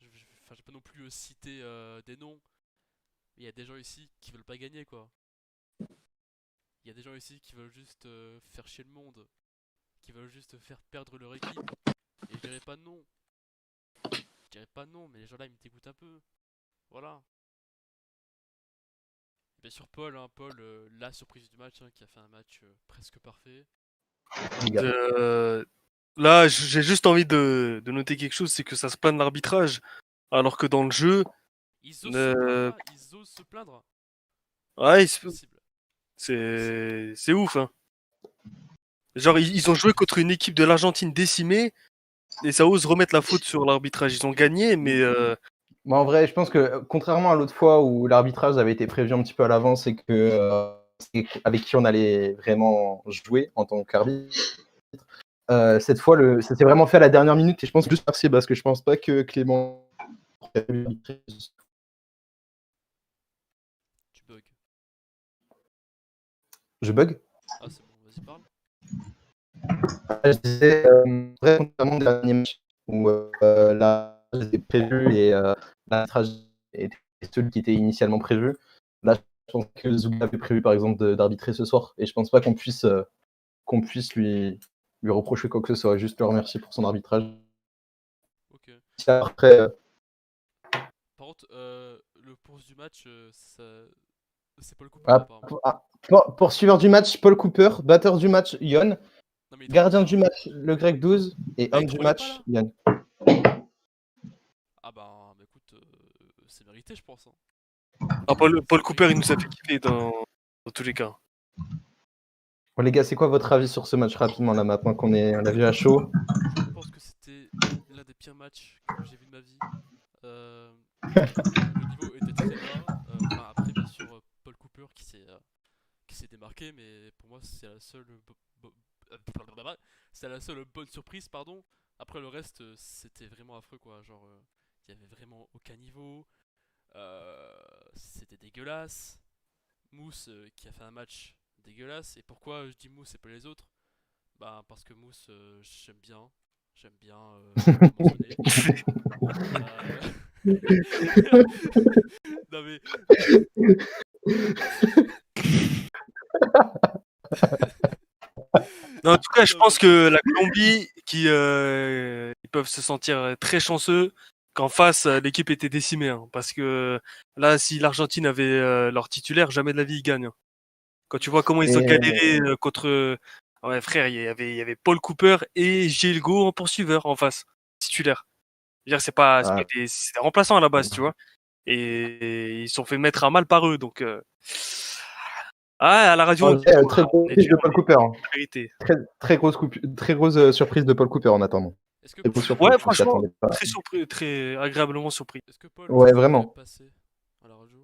j'ai pas non plus cité des noms. Il y a des gens ici qui veulent pas gagner quoi. Il y a des gens ici qui veulent juste faire chier le monde, qui veulent juste faire perdre leur équipe. Et je dirais pas non. Je dirais pas non, mais les gens là ils me dégoûtent un peu. Voilà. Bien sûr Paul, hein, Paul, la surprise du match, hein, qui a fait un match presque parfait. Euh, Là, j'ai juste envie de noter quelque chose, c'est que ça se plaint de l'arbitrage, alors que dans le jeu, Ils osent se plaindre là, ils osent se plaindre. ouais, C'est possible. c'est ouf. Hein. Genre, ils ont joué contre une équipe de l'Argentine décimée, et ça ose remettre la faute sur l'arbitrage. Ils ont gagné, mais Moi, en vrai, je pense que contrairement à l'autre fois où l'arbitrage avait été prévu un petit peu à l'avance et que c'est avec qui on allait vraiment jouer en tant qu'arbitre, cette fois, ça s'est vraiment fait à la dernière minute et je pense juste merci parce que je pense pas que Clément. Tu bugs. Je bug. Ah c'est bon, vas-y parle. Je disais, vrai, contrairement au dernier match où l'arbitrage était prévu et l'arbitrage était celui qui était initialement prévu. Là, je pense que Zouga avait prévu par exemple d'arbitrer ce soir et je pense pas qu'on puisse lui reprocher quoi que ce soit, juste le remercier pour son arbitrage. Ok. Après, Par contre, le pause du match, c'est Paul Cooper apparemment. poursuiveur du match, Paul Cooper, batteur du match, Yon, Non, mais gardien du match, le grec 12, et Ah, homme il du trollait pas, match, là Yon. Ah bah écoute, c'est mérité je pense. Hein. Paul Cooper, il nous a fait kiffer dans tous les cas. Bon, les gars, c'est quoi votre avis sur ce match rapidement là maintenant qu'on l'a vu à chaud? Je pense que c'était l'un des pires matchs que j'ai vu de ma vie. Le niveau était très bas. Enfin après bien sûr Paul Cooper qui s'est démarqué, mais pour moi c'est la seule c'est la seule bonne surprise pardon. Après le reste c'était vraiment affreux quoi. Genre il y avait vraiment aucun niveau. C'était dégueulasse. Mousse qui a fait un match dégueulasse. Et pourquoi je dis Mousse et pas les autres? Bah parce que Mousse, j'aime bien. J'aime bien le mentionner. Non mais Non, en tout cas, je Non, pense mais- que la Colombie, ils peuvent se sentir très chanceux qu'en face, l'équipe était décimée. Hein, parce que là, si l'Argentine avait leur titulaire, jamais de la vie ils gagnent. Hein. Quand tu vois comment ils ont Et galéré contre... Ouais, frère, il y avait Paul Cooper et Gilgo en poursuiveur en face, titulaire. Je veux dire, ah, c'est des remplaçants à la base, tu vois. Et ils se sont fait mettre à mal par eux, donc... Ah, à la radio, on dit, ouais, très grosse on est surprise de dur, Paul Cooper. Hein. en vérité. Très grosse surprise de Paul Cooper en attendant. Est-ce que Très grosse Paul, surprise. Ouais, Je franchement, t'attendais pas. très surpris, très agréablement surpris. est-ce que Paul Ouais, tu vraiment. peux passer à la radio?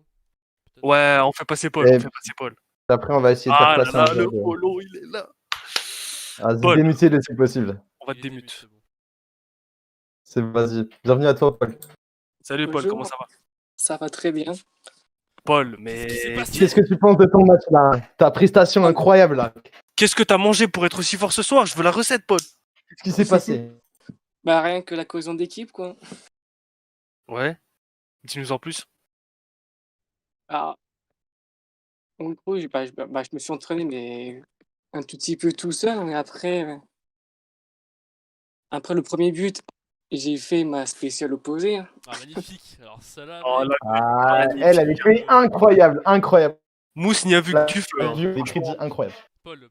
Peut-être. Ouais, on fait passer Paul, Et on fait passer Paul. après, on va essayer de faire Ah là placer un là, le joueur de... polo, il est là. à se Paul, démuter le plus possible. on va te Il est début, démute. c'est bon. Vas-y. Bienvenue à toi, Paul. Salut Paul, Bonjour. comment ça va? Ça va très bien. Paul, Qu'est-ce qui s'est mais passé? Qu'est-ce que tu penses de ton match là? Ta prestation incroyable là. qu'est-ce que t'as mangé pour être aussi fort ce soir? Je veux la recette, Paul. Qu'est-ce qui s'est passé? Bah rien que la cohésion d'équipe quoi. Ouais, dis-nous en plus. Ah, en gros, je me suis entraîné mais un tout petit peu tout seul. Et après le premier but, j'ai fait ma spéciale opposée. Hein. Ah, magnifique. Alors, ça là, Oh mec, là, Ah, magnifique. elle a des crédits incroyables, incroyables. Mousse n'y a vu Là, que du feu. Hein. des crédits incroyables. Paul,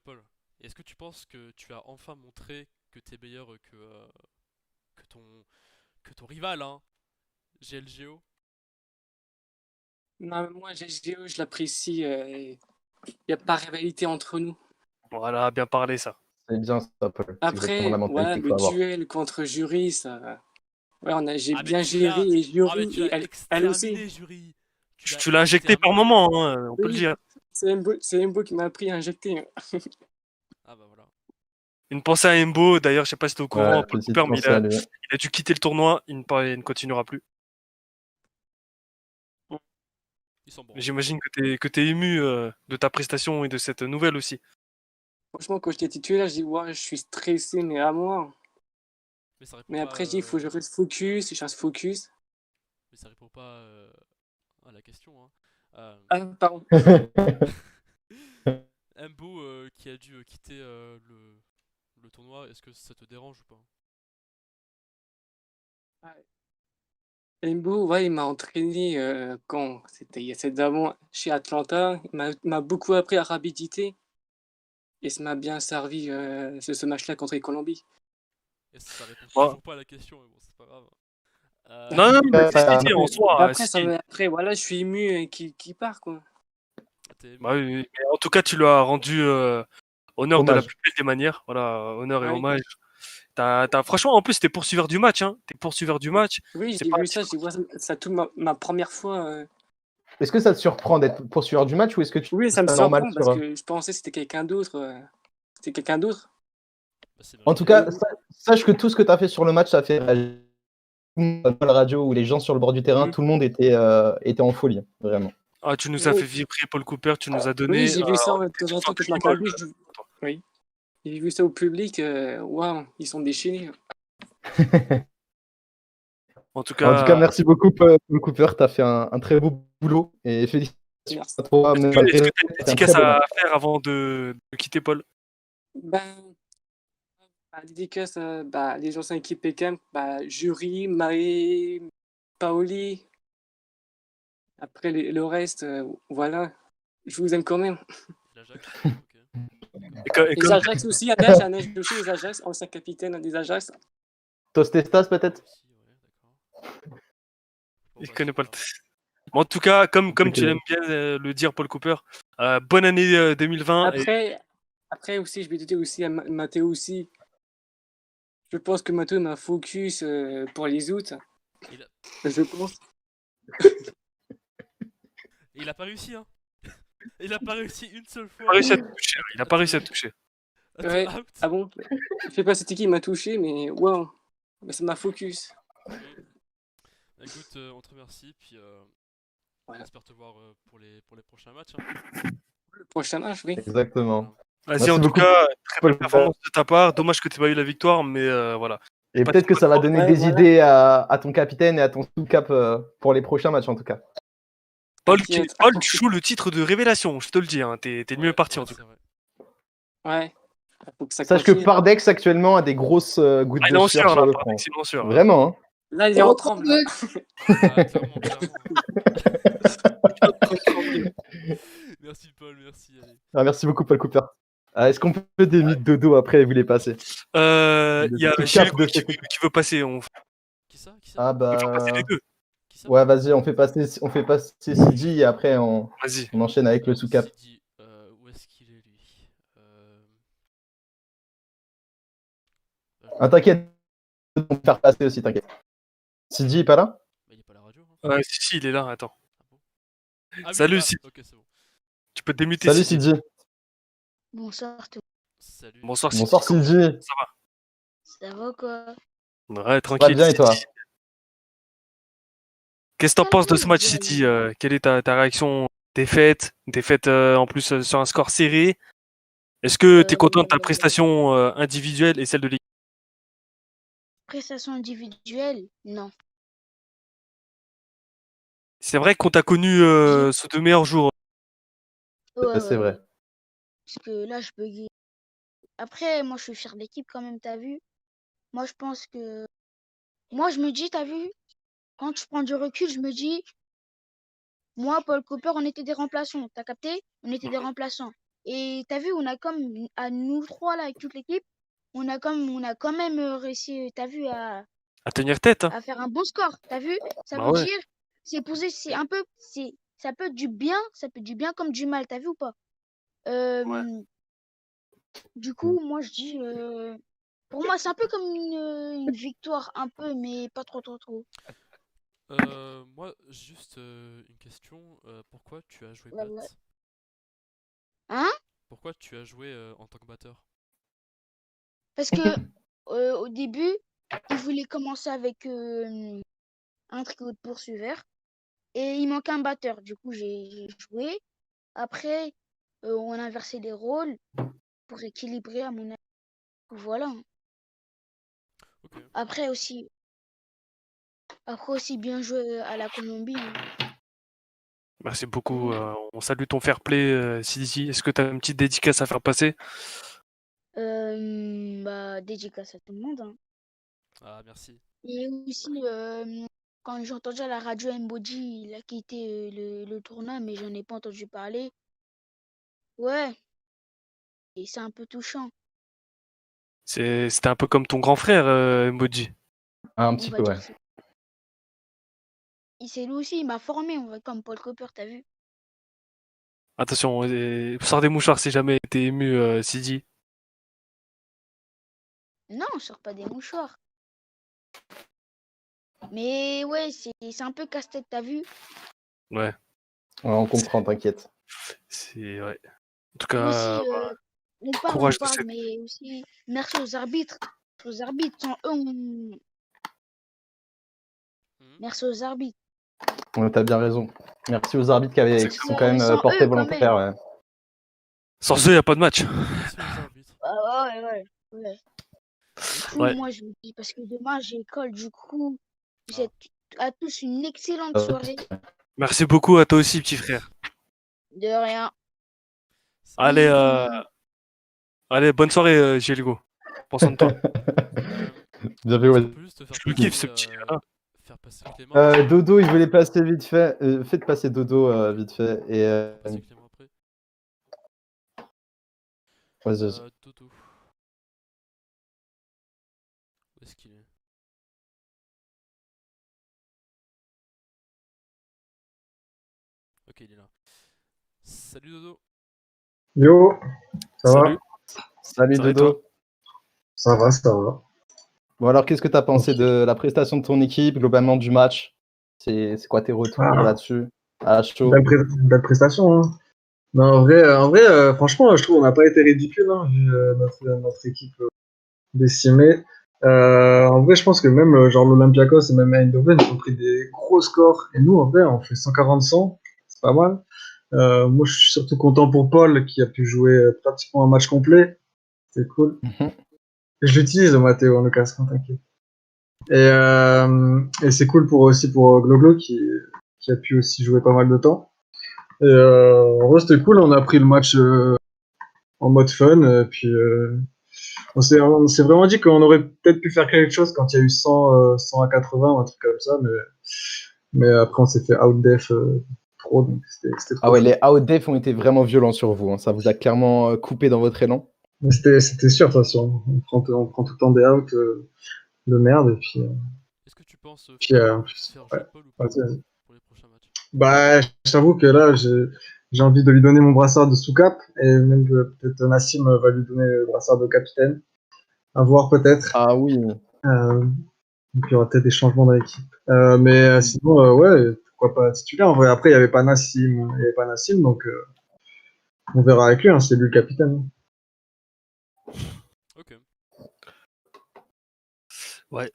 est-ce que tu penses que tu as enfin montré que t'es meilleur que ton rival, hein, GLGO? Non, mais moi, GGO, je l'apprécie. Il n'y a pas rivalité entre nous. Voilà, bien parlé ça. C'est bien ça, Paul. C'est exactement Après, la ouais, mentalité qu'il le faut avoir. duel contre Jury, ça. Ouais, j'ai Ah, mais bien tu l'as- géré et Ah, mais Jury, tu l'as elle aussi. exterminé, Jury. Tu l'as injecté par exterminé. moment, hein, on peut le Oui. dire. C'est Embo qui m'a appris à injecter. Ah bah voilà. Une pensée à Embo, d'ailleurs, je sais pas si t'es au courant, Ouais, Paul petite Cooper, mais pensée à lui. il a dû quitter le tournoi, il ne continuera plus. Ils sont bons. J'imagine que t'es ému de ta prestation et de cette nouvelle aussi. Franchement, quand j'étais titulaire, j'ai dit, ouais, je suis stressé, mais à moi. Mais ça répond Mais pas, après, j'ai dit, il faut que je reste focus, je reste focus. mais ça répond pas à la question, hein. Ah, pardon. Embo qui a dû quitter le tournoi, est-ce que ça te dérange ou pas? Embo, ouais, il m'a entraîné quand c'était il y a 7 ans chez Atlanta. Il m'a beaucoup appris la rapidité. Et ça m'a bien servi ce match-là contre les Colombie. Et ça répond Ouais. toujours pas à la question, mais bon, c'est pas grave. Non, non, mais si, en soi. Après, voilà, je suis ému qu'il part, quoi. t'es Bah oui, mais en tout cas, tu lui as rendu honneur de la Hommage. plus belle des manières. Voilà, honneur et Ouais. hommage. Franchement, en plus, t'es poursuiveur du match. Hein. T'es poursuiveur du match. Oui, C'est j'ai pas vu ça, j'ai vu ça toute ma première fois. Est-ce que ça te surprend d'être poursuiveur du match ou est-ce que tu Oui, ça me trouves normal surprend parce sur- que je pensais que c'était quelqu'un d'autre. C'était quelqu'un d'autre. Bah, c'est En tout mérité. cas, sache que tout ce que tu as fait sur le match, ça fait réagir. Pas la radio ou les gens sur le bord du terrain, Mm. tout le monde était en folie, vraiment. Ah, tu nous as Oui. fait vibrer, Paul Cooper. Tu nous as donné. Oui, j'ai vu ça de temps en fan temps que de je marque un but. Oui. J'ai vu ça au public. Waouh, ils sont déchaînés. En tout En tout cas, cas, merci beaucoup, Paul Cooper. Tu as fait un très beau boulot et félicitations Merci. à toi. est-ce même que malgré- tu as une c'est un dédicace très beau à match. faire avant de quitter Paul? Ben, dédicace les anciens équipes Pékin, Jury, Maé, Paoli. Après le reste, voilà. Je vous aime quand même. L'Ajax, ok. Et Les comme- Ajax aussi, Anej aussi, les Ajax, ancien capitaine des Ajax. Tostestas, peut-être? Aussi, ouais, d'accord. Bon, Il bah, connaît pas le super. test. En tout cas, comme Ok. tu l'aimes bien le dire, Paul Cooper, bonne année 2020. Et Après aussi, je vais dire aussi à Mathéo aussi. Je pense que Mathéo m'a focus pour les août. Il a- Je pense. Il a pas réussi, hein. Il a pas réussi une seule fois. il a pas réussi à te toucher. Il a pas réussi à te toucher. Ouais. Out. Ah bon? Je sais pas c'était qui m'a touché, mais waouh. Mais ça m'a focus. Écoute, on te remercie, puis on Voilà. espère te voir pour les prochains matchs. Hein. Le prochain match, oui. Exactement. Vas-y, Merci en tout beaucoup, cas, très Paul belle performance de ta part. Dommage que tu n'aies pas eu la victoire, mais voilà. Et Pas peut-être de que ça va faute. donner Ouais, des voilà. idées à ton capitaine et à ton sous-cap pour les prochains matchs en tout cas. Paul, T'inquiète. tu joues le titre de révélation, je te le dis. Hein. T'es le mieux parti en tout cas. C'est vrai. Ouais. Faut que ça Sache que continue. Pardex actuellement a des grosses gouttes Ah, il de est en sueur sueur sur là, le par front. il est en sueur. Là. Vraiment, hein. Là, il est en tremble. Là. Ah, clairement. Merci Paul, merci. Allez. Ah, merci beaucoup, Paul Cooper. Est-ce qu'on peut des mythes dodo après vous les passer? Il y a Le Gilles cap de qui veut passer. Qui ça? Ah Il faut passer les bah. deux. Qui ça? Ouais, vas-y, on fait passer CG et après on Vas-y. enchaîne avec le sous-cap. Sidi, où est-ce qu'il est lui? Ah, t'inquiète, on va te faire passer aussi, t'inquiète. CG est pas là? Bah, il est pas à la radio. Hein. Si, il est là. Attends. Ah bon? Ah, oui, Salut, là. Sidi. Ok, c'est bon. Tu peux te démuter. Salut Sidi. CG. Bonsoir tout. Salut. Bonsoir, Sidi. Bonsoir CG. Ça va quoi? Ouais, Ça va tranquille. bien et toi? Sidi. Qu'est-ce que t'en penses de ce match, Sidi? Quelle est ta réaction? Défaite en plus sur un score serré. Est-ce que tu es content de ta prestation individuelle et celle de l'équipe? Prestation individuelle? Non. C'est vrai qu'on t'a connu sous de meilleurs jours. Ouais, C'est vrai. Parce que là, je buguais. Après, moi, je suis fier de l'équipe quand même, t'as vu? Moi, je pense que... Moi, je me dis, t'as vu? Quand je prends du recul, je me dis... Moi, Paul Cooper, on était des remplaçants. T'as capté? On était des remplaçants. Et t'as vu, on a comme... À nous trois, là, avec toute l'équipe, on a quand même réussi, t'as vu, À tenir tête. Hein. à faire un bon score. T'as vu? Ça Bah veut ouais. dire... C'est un peu... Ça peut être du bien, ça peut être du bien comme du mal, t'as vu ou pas? Du coup, moi, je dis... Pour moi, c'est un peu comme une victoire, un peu, mais pas trop. Moi, juste une question. Pourquoi tu as joué Ouais, Bat? ouais. Hein? Pourquoi tu as joué en tant que batteur? Parce que au début, il voulait commencer avec un trio de poursuiveurs et il manquait un batteur. Du coup, j'ai joué. Après, on a inversé les rôles pour équilibrer à mon avis. Voilà. Ok. Après aussi bien joué à la Colombie. Hein. Merci beaucoup. On salue ton fair play, Sidi. Est-ce que tu as une petite dédicace à faire passer? Dédicace à tout le monde. Hein. Ah, merci. Et aussi, quand j'ai entendu à la radio Mbodi, il a quitté le tournoi, mais j'en ai pas entendu parler. Ouais, et c'est un peu touchant, C'était un peu comme ton grand frère, Emoji. Un on petit va peu, dire ouais. ça. C'est lui aussi, il m'a formé, on va comme Paul Cooper, t'as vu? Attention, sors des mouchoirs si jamais t'es ému, Sidi. Non, on sort pas des mouchoirs. Mais ouais, c'est un peu casse-tête, t'as vu? Ouais, Ouais, on comprend, t'inquiète. c'est ouais. En tout Et cas, aussi, on courage de parle, cette. mais aussi, merci aux arbitres. Sans eux, merci aux arbitres. Ouais, t'as bien raison. Merci aux arbitres qui sont quand même Sans portés eux, quand volontaires. même. Ouais. Sans eux, y a pas de match. Merci aux arbitres. Ouais. Du coup, Ouais. moi, je vous dis, parce que demain, j'ai école, du coup, vous Ah. êtes à tous une excellente soirée. Merci beaucoup à toi aussi, petit frère. De rien. Allez, Bisous. allez, bonne soirée, Géligo. Prends soin de toi. Bien vu, Est-ce ouais. qu'on peut juste te faire Je le passer, kiffe, ce petit gars-là. faire passer Clément Dodo, il voulait passer vite fait. Faites passer Dodo vite fait. Et passer Clément après. vas-y. Dodo. Où est-ce qu'il est? Ok, il est là. Salut Dodo. Yo, ça va? Salut. Salut Ça va et Dodo. Ça va, ça va. Bon alors, qu'est-ce que t'as pensé de la prestation de ton équipe, globalement du match? C'est quoi tes retours là-dessus? À chaud. Belle prestation. Hein. Non, en vrai franchement, je trouve qu'on n'a pas été ridicule, hein, vu notre équipe décimée. En vrai, je pense que même genre l'Olympiakos et même Eindhoven, ils ont pris des gros scores. Et nous, en vrai, on fait 140-100. C'est pas mal. Moi, je suis surtout content pour Paul qui a pu jouer pratiquement un match complet. C'est cool. Mhm. Et je l'utilise, Mathéo, le casque, hein, t'inquiète. Et c'est cool aussi pour Gloglo qui a pu aussi jouer pas mal de temps. Et en vrai, c'était cool. On a pris le match en mode fun. Puis on s'est vraiment dit qu'on aurait peut-être pu faire quelque chose quand il y a eu 100 à 80, un truc comme ça. Mais après, on s'est fait outdef trop. Donc c'était trop Ah ouais, cool. les outdef ont été vraiment violents sur vous. Hein. Ça vous a clairement coupé dans votre élan. Mais c'était sûr, de toute façon. On prend tout le temps des outs de merde. Et puis, Est-ce que tu penses puis faire ouais. jouer Paul ou pas Vas-y, vas-y. pour les prochains matchs? Bah, je t'avoue que là, j'ai envie de lui donner mon brassard de sous-cap. Et même peut-être Nassim va lui donner le brassard de capitaine. À voir peut-être. Ah oui. Donc, il y aura peut-être des changements dans l'équipe. Mais sinon, ouais, pourquoi pas titulaire en vrai. Après, il n'y avait pas Nassim, donc on verra avec lui, hein, c'est lui le capitaine. Ok. Ouais.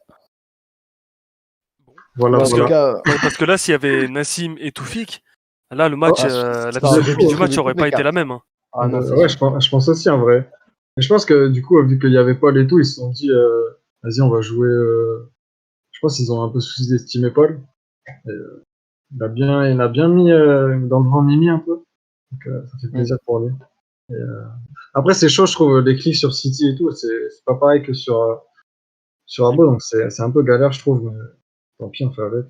Bon. Voilà, Bon, en voilà. tout cas, Ouais, parce que là, s'il y avait Nassim et Toufik, là, le Oh, match, ah, la ça physionomie aurait fou, du hein. match distribué aurait toutes les pas été la cartes. même. Hein. Ah non, c'est Ouais, sûr. je pense aussi en vrai. Et je pense que du coup, vu qu'il y avait Paul et tout, ils se sont dit, vas-y, on va jouer. Je pense qu'ils ont un peu sous-estimé Paul. Et, il a bien mis dans le vent Mimi un peu. Donc ça fait plaisir pour lui. Et, après, c'est chaud, je trouve, les clics sur City et tout, c'est pas pareil que sur Abo, donc c'est un peu galère, je trouve. Mais tant pis, on fait avec.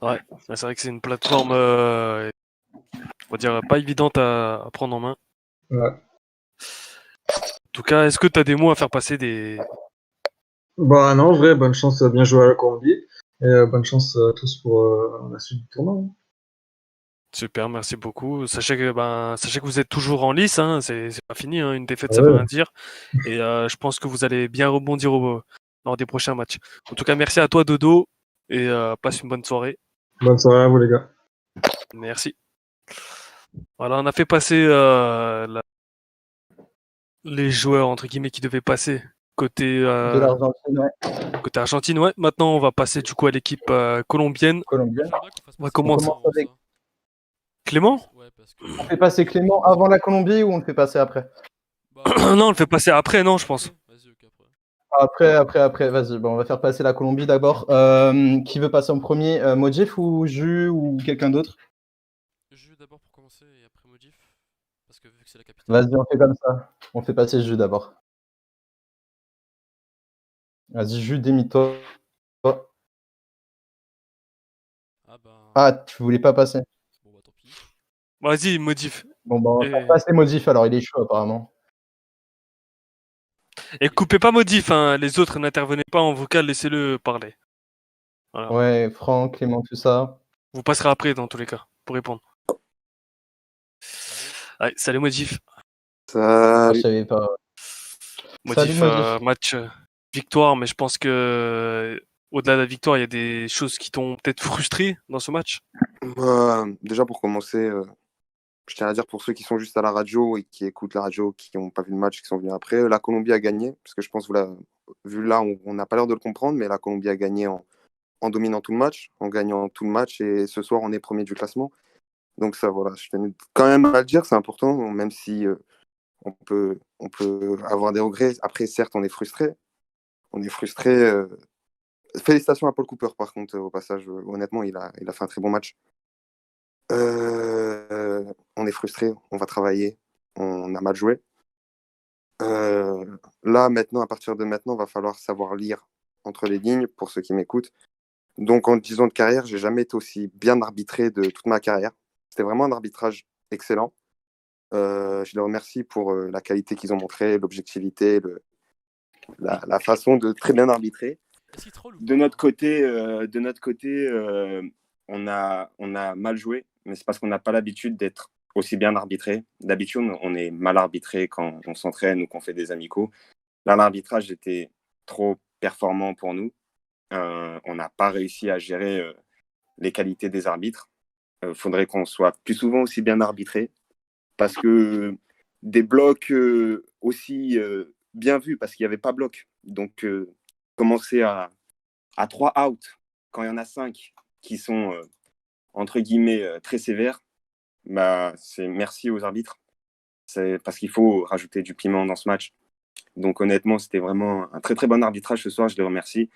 Ouais, c'est vrai que c'est une plateforme, on va dire, pas évidente à prendre en main. Ouais. En tout cas, est-ce que tu as des mots à faire passer des... Bah non, en vrai, bonne chance, bien joué à la Colombie. Et bonne chance à tous pour la suite du tournoi. Super, merci beaucoup. Sachez que vous êtes toujours en lice, hein, c'est pas fini, hein, une défaite, ça veut Ouais, rien dire. Et je pense que vous allez bien rebondir lors des prochains matchs. En tout cas, merci à toi, Dodo, et passe une bonne soirée. bonne soirée à vous, les gars. Merci. Voilà, on a fait passer les joueurs, entre guillemets, qui devaient passer côté, De l'Argentine, ouais. côté Argentine. Ouais, maintenant, on va passer du coup à l'équipe colombienne. Colombienne. J'aimerais qu'on fasse On va passer commencer. Clément avant avec- ça. Clément? Ouais, parce que. On fait passer Clément avant la Colombie ou on le fait passer après? Bah, Non, on le fait passer après, non, je pense. Vas-y, ok, après. Après. Vas-y, bon, on va faire passer la Colombie d'abord. Qui veut passer en premier? Modjif ou Jus ou quelqu'un d'autre? Jus d'abord pour commencer et après Modif. Parce que vu que c'est la capitale. Vas-y, on fait comme ça. On fait passer Jus d'abord. Vas-y, Jus, démie-toi. Ah ben. Ah, tu voulais pas passer? Bon, bah tant pis. Vas-y, modif. Bon, bah, on va Et- faire passer Modif alors, il est chaud apparemment. Et coupez pas modif, hein. Les autres n'intervenez pas en vocal, laissez-le parler. Voilà. Ouais, Franck, Clément, tout ça. Vous passerez après dans tous les cas pour répondre. Allez, salut modif. Ah, je Salut. savais pas. Modif, Salut, Modif. match victoire, mais je pense que au-delà de la victoire, il y a des choses qui t'ont peut-être frustré dans ce match. Déjà pour commencer, je tiens à dire pour ceux qui sont juste à la radio et qui écoutent la radio, qui n'ont pas vu le match, qui sont venus après, la Colombie a gagné, parce que je pense, vu là, on n'a pas l'air de le comprendre, mais la Colombie a gagné en dominant tout le match, en gagnant tout le match, et ce soir, on est premier du classement. Donc ça, voilà, je tenais quand même à le dire, c'est important, même si on peut avoir des regrets. Après, certes, on est frustré. Félicitations à Paul Cooper, par contre, au passage. Honnêtement, il a fait un très bon match. On est frustré, on va travailler, on a mal joué. Là, maintenant, à partir de maintenant, va falloir savoir lire entre les lignes pour ceux qui m'écoutent. Donc, en 10 ans de carrière, j'ai jamais été aussi bien arbitré de toute ma carrière. C'était vraiment un arbitrage excellent. Je les remercie pour la qualité qu'ils ont montrée, l'objectivité, la façon de très bien arbitrer. Est-ce qu'il troll ou De pas, notre hein côté, on a mal joué, mais c'est parce qu'on n'a pas l'habitude d'être aussi bien arbitré. D'habitude, on est mal arbitré quand on s'entraîne ou qu'on fait des amicaux. Là, l'arbitrage était trop performant pour nous. On n'a pas réussi à gérer les qualités des arbitres. Faudrait qu'on soit plus souvent aussi bien arbitré, parce que des blocs aussi bien vu parce qu'il n'y avait pas bloc. Donc, commencer à 3 out quand il y en a 5 qui sont, entre guillemets, très sévères, bah, c'est merci aux arbitres. C'est parce qu'il faut rajouter du piment dans ce match. Donc, honnêtement, c'était vraiment un très, très bon arbitrage ce soir. Je les remercie.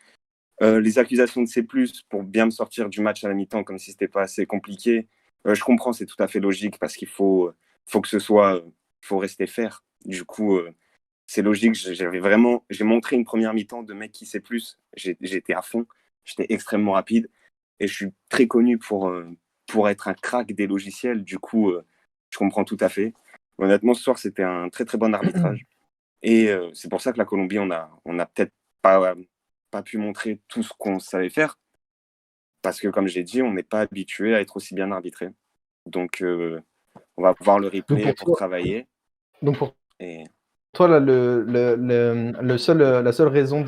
Les accusations de C+, pour bien me sortir du match à la mi-temps, comme si c'était pas assez compliqué, je comprends, c'est tout à fait logique parce qu'il faut que ce soit, faut rester fair. Du coup, c'est logique. J'ai montré une première mi-temps de mec qui sait plus. J'étais à fond, j'étais extrêmement rapide et je suis très connu pour être un crack des logiciels. Du coup, je comprends tout à fait. Honnêtement, ce soir, c'était un très très bon arbitrage. Et c'est pour ça que la Colombie, on a peut-être pas pu montrer tout ce qu'on savait faire. Parce que, comme j'ai dit, on n'est pas habitué à être aussi bien arbitré. Donc, on va voir le replay pour travailler. Donc pour Et toi, là, la seule raison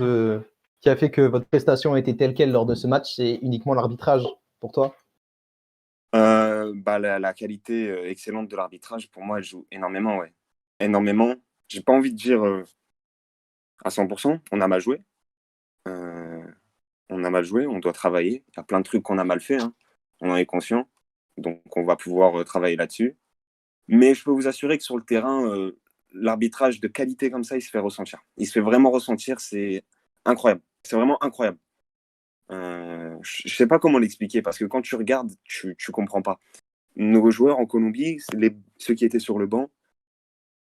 qui a fait que votre prestation a été telle qu'elle lors de ce match, c'est uniquement l'arbitrage pour toi? la qualité excellente de l'arbitrage, pour moi, elle joue énormément, ouais. Énormément. J'ai pas envie de dire à 100%, on a mal joué. On a mal joué, on doit travailler. Il y a plein de trucs qu'on a mal fait, hein. On en est conscient. Donc, on va pouvoir travailler là-dessus. Mais je peux vous assurer que sur le terrain, l'arbitrage de qualité comme ça, il se fait ressentir. Il se fait vraiment ressentir, c'est incroyable. C'est vraiment incroyable. Je sais pas comment l'expliquer, parce que quand tu regardes, tu comprends pas. Nos joueurs en Colombie, ceux qui étaient sur le banc,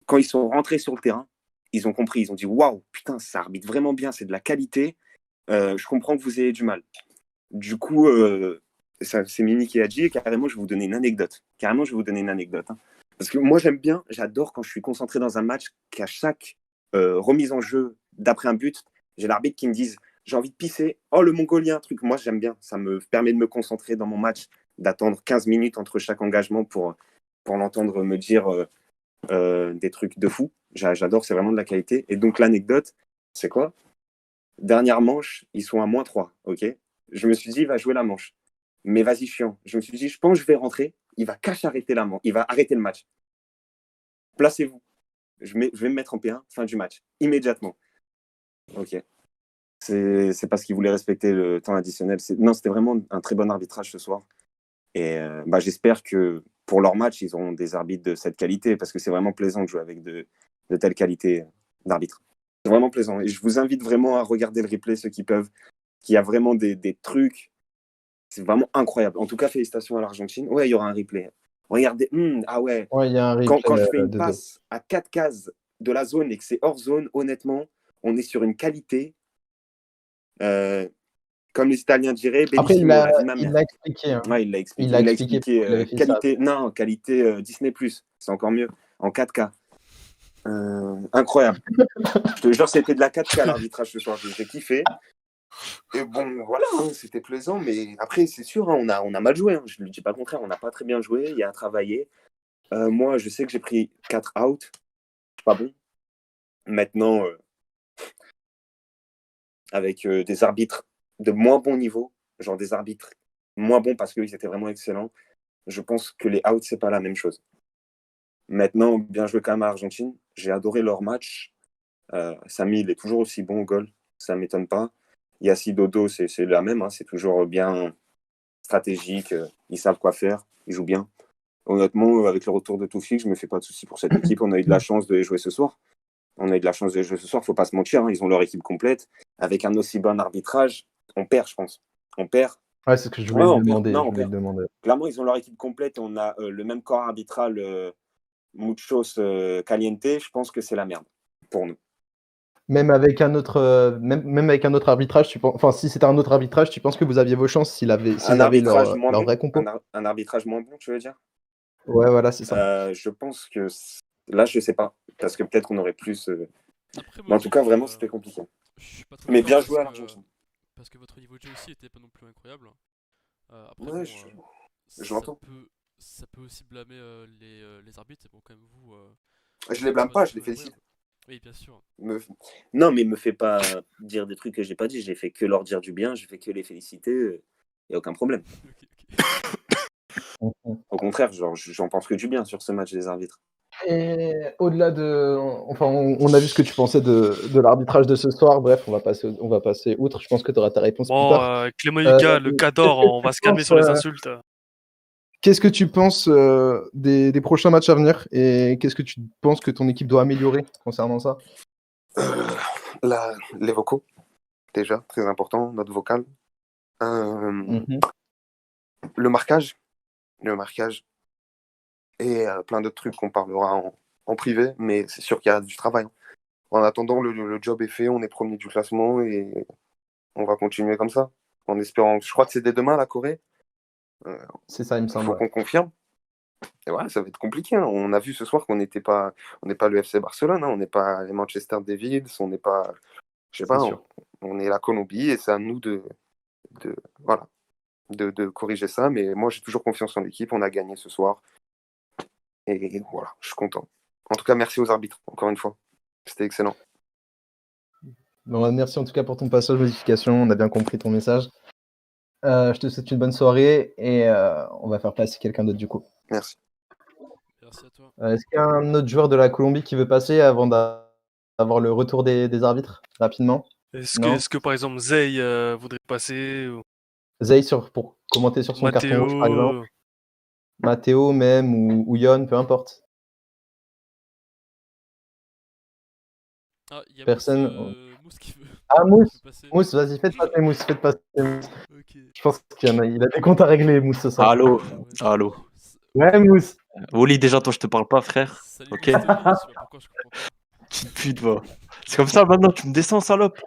quand ils sont rentrés sur le terrain, ils ont compris, ils ont dit « Waouh, putain, ça arbitre vraiment bien, c'est de la qualité. Je comprends que vous ayez du mal. » Du coup, c'est Mini qui a dit, carrément, je vais vous donner une anecdote. Hein. Parce que moi, j'adore quand je suis concentré dans un match, qu'à chaque remise en jeu d'après un but, j'ai l'arbitre qui me dise « J'ai envie de pisser. Oh, le Mongolien, truc. » Moi, j'aime bien. Ça me permet de me concentrer dans mon match, d'attendre 15 minutes entre chaque engagement pour l'entendre me dire des trucs de fou. J'adore, c'est vraiment de la qualité. Et donc, l'anecdote, c'est quoi? Dernière manche, ils sont à -3, ok? Je me suis dit, il va jouer la manche. Mais vas-y, chiant. Je me suis dit, je pense que je vais rentrer. Il va arrêter la manche. Il va arrêter le match. Placez-vous. Je vais me mettre en P1, fin du match. Immédiatement. Ok. C'est parce qu'il voulait respecter le temps additionnel. Non, c'était vraiment un très bon arbitrage ce soir. Et j'espère que pour leur match, ils auront des arbitres de cette qualité, parce que c'est vraiment plaisant de jouer avec de telle qualité d'arbitre. C'est vraiment plaisant. Et je vous invite vraiment à regarder le replay, ceux qui peuvent, qu'il y a vraiment des trucs. C'est vraiment incroyable. En tout cas, félicitations à l'Argentine. Ouais, il y aura un replay. Regardez, ah ouais. Ouais, il y a un replay Quand je fais une de passe à 4 cases de la zone et que c'est hors zone, honnêtement, on est sur une qualité. Comme les Italiens diraient, Après, bellissimo, la vie de ma il mère. l'a expliqué. Hein. Ouais, il l'a expliqué. Il l'a expliqué pourquoi il avait fait qualité, ça. non, qualité Disney+, c'est encore mieux, en 4K. Incroyable. Je te jure, c'était de la 4K l'arbitrage ce soir, j'ai kiffé. Et bon, voilà, hein, c'était plaisant, mais après, c'est sûr, hein, on a mal joué, hein, je ne dis pas le contraire, on n'a pas très bien joué, il y a à travailler. Moi, je sais que j'ai pris 4 out, pas bon. Maintenant, avec des arbitres de moins bon niveau, genre des arbitres moins bons parce qu'ils étaient vraiment excellents, je pense que les outs, c'est pas la même chose. Maintenant, bien joué quand même à Argentine. J'ai adoré leur match. Samy, il est toujours aussi bon au goal. Ça ne m'étonne pas. Yassi, Dodo, c'est la même. Hein. C'est toujours bien stratégique. Ils savent quoi faire. Ils jouent bien. Honnêtement, avec le retour de Toufik, je ne me fais pas de soucis pour cette équipe. On a eu de la chance de jouer ce soir. Il ne faut pas se mentir. Hein. Ils ont leur équipe complète. Avec un aussi bon arbitrage, on perd, je pense. On perd. Ouais, c'est ce que je voulais demander. Clairement, ils ont leur équipe complète. On a le même corps arbitral, muchos caliente. Je pense que c'est la merde pour nous. Même avec un autre, même avec un autre arbitrage, enfin, si c'était un autre arbitrage, tu penses que vous aviez vos chances s'ils avaient leur vrai compo? Un arbitrage moins bon, tu veux dire? Ouais, voilà, c'est ça. Je pense que là, je sais pas, parce que peut-être qu'on aurait plus. Après, Mais en tout cas, vraiment, c'était compliqué. Mais bien joué à l'Argentine. Parce que votre niveau de jeu aussi était pas non plus incroyable. Après, ouais, j'entends. Ça peut aussi blâmer les arbitres. Bon, quand même, vous. Je les blâme pas, je les félicite. Oui, bien sûr. Non, mais me fais pas dire des trucs que j'ai pas dit. J'ai fait que leur dire du bien, j'ai fait que les féliciter. Y a aucun problème. Okay. Au contraire, j'en pense que du bien sur ce match des arbitres. Et au-delà de. Enfin, on a vu ce que tu pensais de l'arbitrage de ce soir. Bref, on va passer outre. Je pense que tu auras ta réponse plus Bon, tard. Clément Yuka, le Qu'est-ce cador, que on tu va se calmer penses, sur les insultes. Qu'est-ce que tu penses des prochains matchs à venir et qu'est-ce que tu penses que ton équipe doit améliorer concernant ça? Les vocaux, déjà, très important, notre vocal. Mhm. Le marquage et plein d'autres trucs qu'on parlera en privé, mais c'est sûr qu'il y a du travail. En attendant, le job est fait, on est premier du classement et on va continuer comme ça, en espérant. Je crois que c'est dès demain la Corée. C'est ça, il me Il faut semble. qu'on confirme. Et ouais, ça va être compliqué. Hein. On a vu ce soir qu'on n'est pas le FC Barcelone, hein. On n'est pas les Manchester Devils, on n'est pas, je sais pas, C'est sûr. on est la Colombie et c'est à nous voilà, de corriger ça. Mais moi, j'ai toujours confiance en l'équipe. On a gagné ce soir. Et voilà, je suis content. En tout cas, merci aux arbitres, encore une fois. C'était excellent. Bon, merci en tout cas pour ton passage modification. On a bien compris ton message. Je te souhaite une bonne soirée et on va faire passer quelqu'un d'autre du coup. Merci. Merci à toi. Est-ce qu'il y a un autre joueur de la Colombie qui veut passer avant d'avoir le retour des arbitres rapidement? Non. Est-ce que par exemple Zey voudrait passer ou Zay pour commenter sur son carton rouge par exemple. Mathéo? Mathéo même ou Yon, peu importe. Ah, il y a Personne. Mousse qui veut, Ah, qui Mousse, veut passer. Mousse, vas-y, faites passer Mousse, faites passer Mousse. Ok. Je pense il a des comptes à régler, Mousse, ce soir. Allô, Ouais. allô. Ouais, Mousse. Wally, déjà, toi, je te parle pas, frère. Salut Ok. Mystery, je sais pas pourquoi je comprends pas. Petite pute, va. C'est comme ça, maintenant, tu me descends, salope.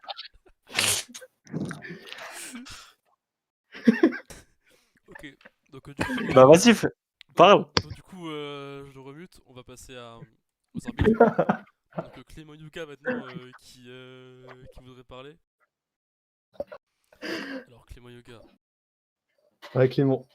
Ok, donc du coup, Bah, vas-y, parle. donc, du coup je le remute, on va passer aux arbitres. Donc Clément Yuka maintenant qui voudrait parler. Alors Clément Yuka. Ouais, Clément.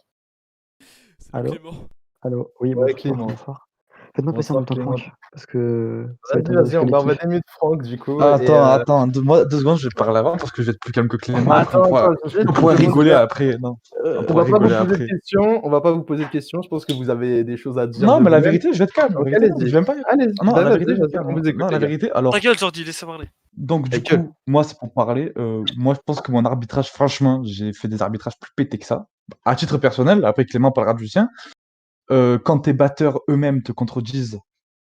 Salut Allô Clément. Allô, oui, Ouais, bonsoir, Clément. bonsoir. Faites-moi passer en Bonsoir, même temps Clément. Franck, parce que ça va être un Vas-y, on va collectif. démute Franck, du coup. Ah, et, attends, deux secondes, je vais parler avant parce que je vais être plus calme que Clément. Après, Attends, juste on pourra une seconde, rigoler les gars. après. Non, on On pourra va pas vous rigoler poser de après. questions. On va pas vous poser de questions. Je pense que vous avez des choses à dire Non, de mais la vous-même. vérité, je vais être calme. La Donc, vérité, allez-y. je vais même pas. Allez-y. Non, Bah, la vérité, je vais vas-y, être calme. on vous écoute, Non, les la gars. vérité, alors. Ta gueule, Jordi, laisse parler. Donc, du Ta gueule. coup, moi, c'est pour parler. Moi, je pense que mon arbitrage, franchement, j'ai fait des arbitrages plus pétés que ça. À titre personnel, après Clément parlera du sien. Quand tes batteurs eux-mêmes te contredisent,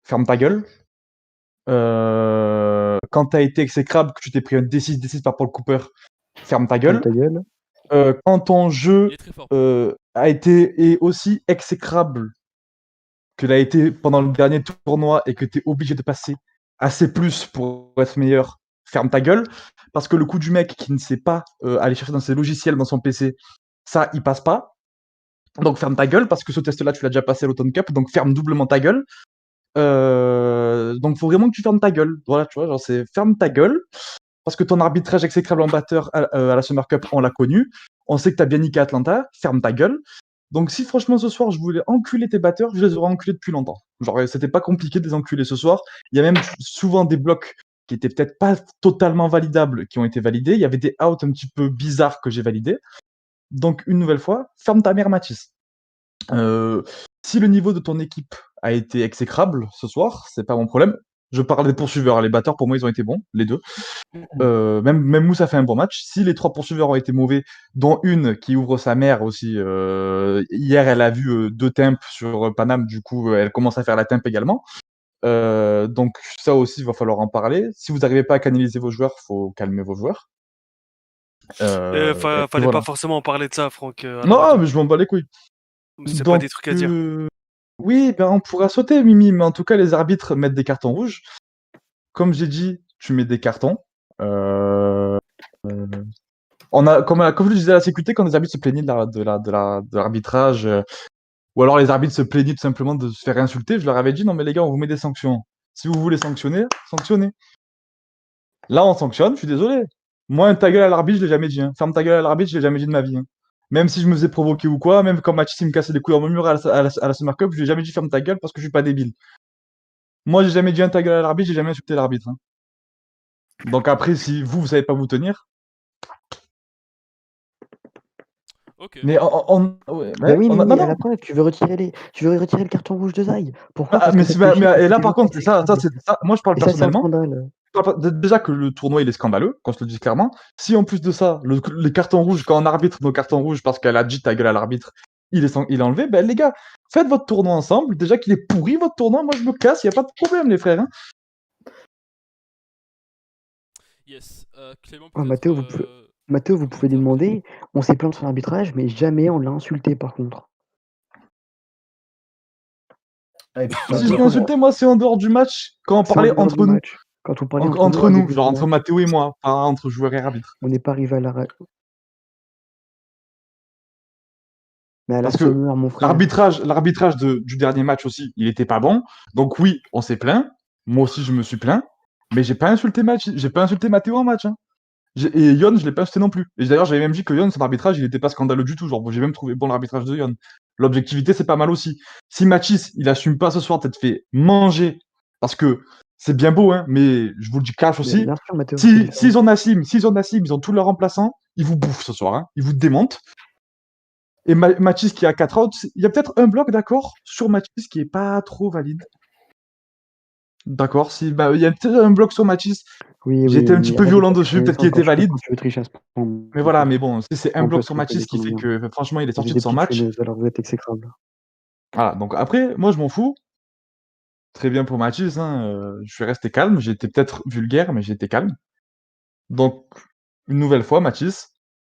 ferme ta gueule. Quand t'as été exécrable, que tu t'es pris un D6, D6 par Paul Cooper, ferme ta gueule. Ta gueule. Quand ton jeu Il est très fort. est aussi exécrable que l'a été pendant le dernier tournoi et que tu es obligé de passer assez plus pour être meilleur, ferme ta gueule. Parce que le coup du mec qui ne sait pas aller chercher dans ses logiciels, dans son PC, ça, il passe pas. Donc ferme ta gueule, parce que ce test-là, tu l'as déjà passé à l'Automne Cup, donc ferme doublement ta gueule. Donc faut vraiment que tu fermes ta gueule. Voilà, tu vois, genre c'est ferme ta gueule. Parce que ton arbitrage exécrable en batteur à la Summer Cup, on l'a connu. On sait que t'as bien niqué Atlanta, ferme ta gueule. Donc si franchement ce soir je voulais enculer tes batteurs, je les aurais enculés depuis longtemps. Genre c'était pas compliqué de les enculer ce soir. Il y a même souvent des blocs qui étaient peut-être pas totalement validables qui ont été validés. Il y avait des outs un petit peu bizarres que j'ai validés. Donc une nouvelle fois, ferme ta mère Mathis. Si le niveau de ton équipe a été exécrable ce soir, c'est pas mon problème. Je parle des poursuiveurs, les batteurs pour moi ils ont été bons, les deux. Même Moussa a fait un bon match. Si les trois poursuiveurs ont été mauvais, dont une qui ouvre sa mère aussi, hier elle a vu 2 temps sur Paname, du coup elle commence à faire la temp également. Donc ça aussi il va falloir en parler. Si vous n'arrivez pas à canaliser vos joueurs, faut calmer vos joueurs. Fallait voilà. pas forcément en parler de ça, Franck. Non, mais je m'en bats les couilles. C'est pas des trucs à dire. Oui, ben on pourra sauter, Mimi, mais en tout cas, les arbitres mettent des cartons rouges. Comme j'ai dit, tu mets des cartons. Comme je le disais à la sécurité, quand les arbitres se plaignaient de l'arbitrage, ou alors les arbitres se plaignaient tout simplement de se faire insulter, je leur avais dit non, mais les gars, on vous met des sanctions. Si vous voulez sanctionner, sanctionnez. Là, on sanctionne, je suis désolé. Moi, ta gueule à l'arbitre, je l'ai jamais dit. Hein. Ferme ta gueule à l'arbitre, je l'ai jamais dit de ma vie. Hein. Même si je me faisais provoquer ou quoi, même quand Mathis me cassait les couilles dans mon mur à la Summer Cup, je lui ai jamais dit ferme ta gueule parce que je suis pas débile. Moi, j'ai jamais dit un ta gueule à l'arbitre, j'ai jamais insulté l'arbitre. Hein. Donc après, si vous savez pas vous tenir. Ok. Mais ouais, Bah oui, non, mais à non. la preuve, tu veux retirer le carton rouge de Zai. Pourquoi? Ah, Parce mais, que ça te fait chier, parce et que là, tu par joues pas contre, exécrable. moi, je parle Et ça, c'est un personnellement. scandale. Déjà que le tournoi, il est scandaleux, quand je te le dis clairement. Si en plus de ça, les cartons rouges, quand on arbitre nos cartons rouges parce qu'elle a dit ta gueule à l'arbitre, il est enlevé, ben les gars, faites votre tournoi ensemble. Déjà qu'il est pourri, votre tournoi, moi je me casse, il n'y a pas de problème, les frères. Hein. Yes. Clément, Ah, peut-être. Mathéo, vous pouvez lui commentaire. demander. On s'est plaint de son arbitrage, mais jamais on l'a insulté, par contre. Ah, et puis, Donc, Si je du l'ai coup, insulté, moi, c'est en dehors du match, quand on c'est en parlait dehors du entre nous. match. Quand on parlait entre nous, Entre en nous, début genre de entre match, Mathéo et moi, pas entre joueurs et arbitres. on n'est pas arrivé à la. Mais à la Parce que Summer, mon frère. l'arbitrage du dernier match aussi, il était pas bon. Donc oui, on s'est plaint. Moi aussi, je me suis plaint. Mais j'ai pas insulté Mathéo en match. Hein. Et Yon, je l'ai pas insulté non plus. Et d'ailleurs, j'avais même dit que Yon, son arbitrage, il était pas scandaleux du tout. Genre, j'ai même trouvé bon l'arbitrage de Yon. L'objectivité, c'est pas mal aussi. Si Mathis, il assume pas ce soir d'être fait manger, parce que c'est bien beau, hein, mais je vous le dis cash Mais aussi. bien sûr, Mathéo, c'est différent. S'ils ont Nassim, ils ont tous leurs remplaçants, ils vous bouffent ce soir. Hein. Ils vous démontent. Et Mathis qui a 4 outs, il y a peut-être un bloc, d'accord, sur Mathis qui est pas trop valide. D'accord, il y a peut-être un bloc sur Mathis. Oui, J'ai été un petit mais peu arrête de violent faire dessus, peut-être connaissance qu'il était valide. quand tu veux tricher à ce point. Mais voilà, mais bon, c'est un On peut bloc se sur tromper Mathis qui fait d'économie. que, franchement, il est Vous sorti êtes de des son petites match. fumeuses, alors vous êtes exécrables. Voilà, donc après, moi, je m'en fous. Très bien pour Mathis, hein, je suis resté calme. J'ai été peut-être vulgaire, mais j'ai été calme. Donc, une nouvelle fois, Mathis,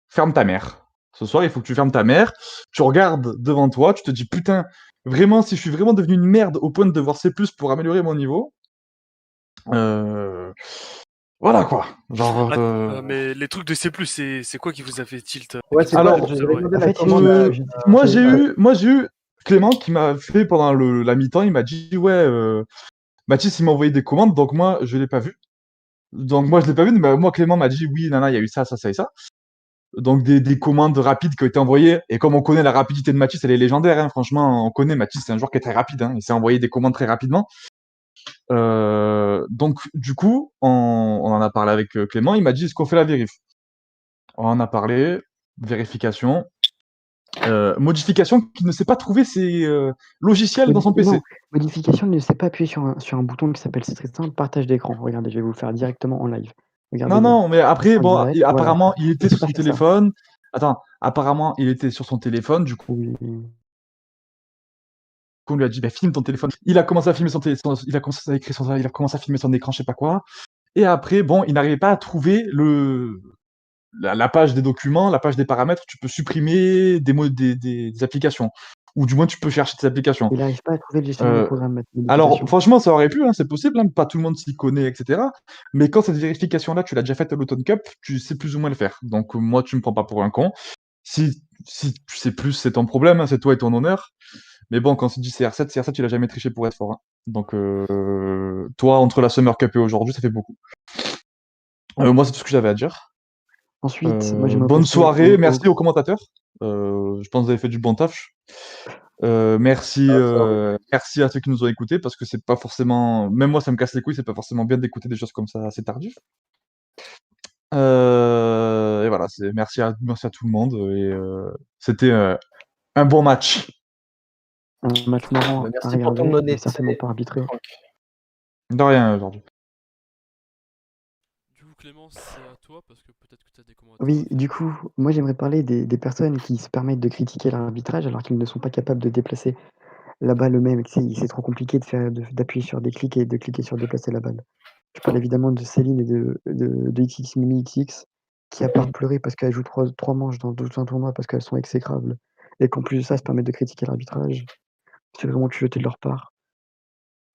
ferme ta mère. Ce soir, il faut que tu fermes ta mère. Tu regardes devant toi, tu te dis, putain, vraiment, si je suis vraiment devenu une merde au point de devoir C+, pour améliorer mon niveau, voilà quoi. Genre. Mais les trucs de C+, c'est quoi qui vous a fait tilt Ouais, c'est Alors, quoi? pour J'avais savoir. demandé En la fait, commande moi j'ai eu Clément qui m'a fait pendant la mi-temps, il m'a dit ouais, Mathis il m'a envoyé des commandes, donc moi je l'ai pas vu. Donc moi je l'ai pas vu, mais moi Clément m'a dit oui, nana, il y a eu ça, ça, ça et ça. Donc des commandes rapides qui ont été envoyées, et comme on connaît la rapidité de Mathis, elle est légendaire, hein, franchement, on connaît Mathis, c'est un joueur qui est très rapide, hein, il s'est envoyé des commandes très rapidement. Donc du coup, on en a parlé avec Clément, il m'a dit est-ce qu'on fait la vérif? On en a parlé, vérification. Modification qui ne sait pas trouver ses logiciels dans son PC. Non, modification ne sait pas appuyer sur un bouton qui s'appelle, c'est très simple, partage d'écran. Regardez, je vais vous le faire directement en live. Regardez-le. Non, mais après, En bon, direct, voilà. apparemment, il Ne était sait sur pas son faire ça. téléphone. Attends, apparemment, il était sur son téléphone, du coup, Oui. on lui a dit, bah, filme ton téléphone. Il a commencé à filmer il a commencé à écrire il a commencé à filmer son écran, je sais pas quoi. Et après, bon, il n'arrivait pas à trouver la page des documents, la page des paramètres, tu peux supprimer des applications. Ou du moins, tu peux chercher tes applications. Il n'arrive pas à trouver le gestionnaire de programme. Alors, franchement, ça aurait pu, hein, c'est possible, hein, pas tout le monde s'y connaît, etc. Mais quand cette vérification-là, tu l'as déjà faite à l'Automne Cup, tu sais plus ou moins le faire. Donc, moi, tu me prends pas pour un con. Si tu sais plus, c'est ton problème, hein, c'est toi et ton honneur. Mais bon, quand c'est dit CR7, il a jamais triché pour être fort. Hein. Donc, toi, entre la Summer Cup et aujourd'hui, ça fait beaucoup. Moi, c'est tout ce que j'avais à dire. Ensuite, moi, j'aimerais bonne passer soirée, merci aux commentateurs. Je pense que vous avez fait du bon taf. Merci à ceux qui nous ont écoutés parce que c'est pas forcément, même moi ça me casse les couilles, c'est pas forcément bien d'écouter des choses comme ça assez tardif. Et voilà, merci à tout le monde et c'était un bon match. un match marrant à Merci pour ton regarder, mais honnêteté, certainement pas arbitré. Franck. De rien aujourd'hui. Du coup, Clément, c'est à toi parce que peut-être que tu as des commentaires. Oui, du coup, moi j'aimerais parler des personnes qui se permettent de critiquer l'arbitrage alors qu'ils ne sont pas capables de déplacer la balle eux-mêmes. C'est trop compliqué d'appuyer sur des clics et de cliquer sur déplacer la balle. Je parle évidemment de Céline et de XX Mimi XX qui, à part pleurer parce qu'elles jouent trois manches dans un tournoi parce qu'elles sont exécrables et qu'en plus de ça se permettent de critiquer l'arbitrage, c'est vraiment culotté de leur part.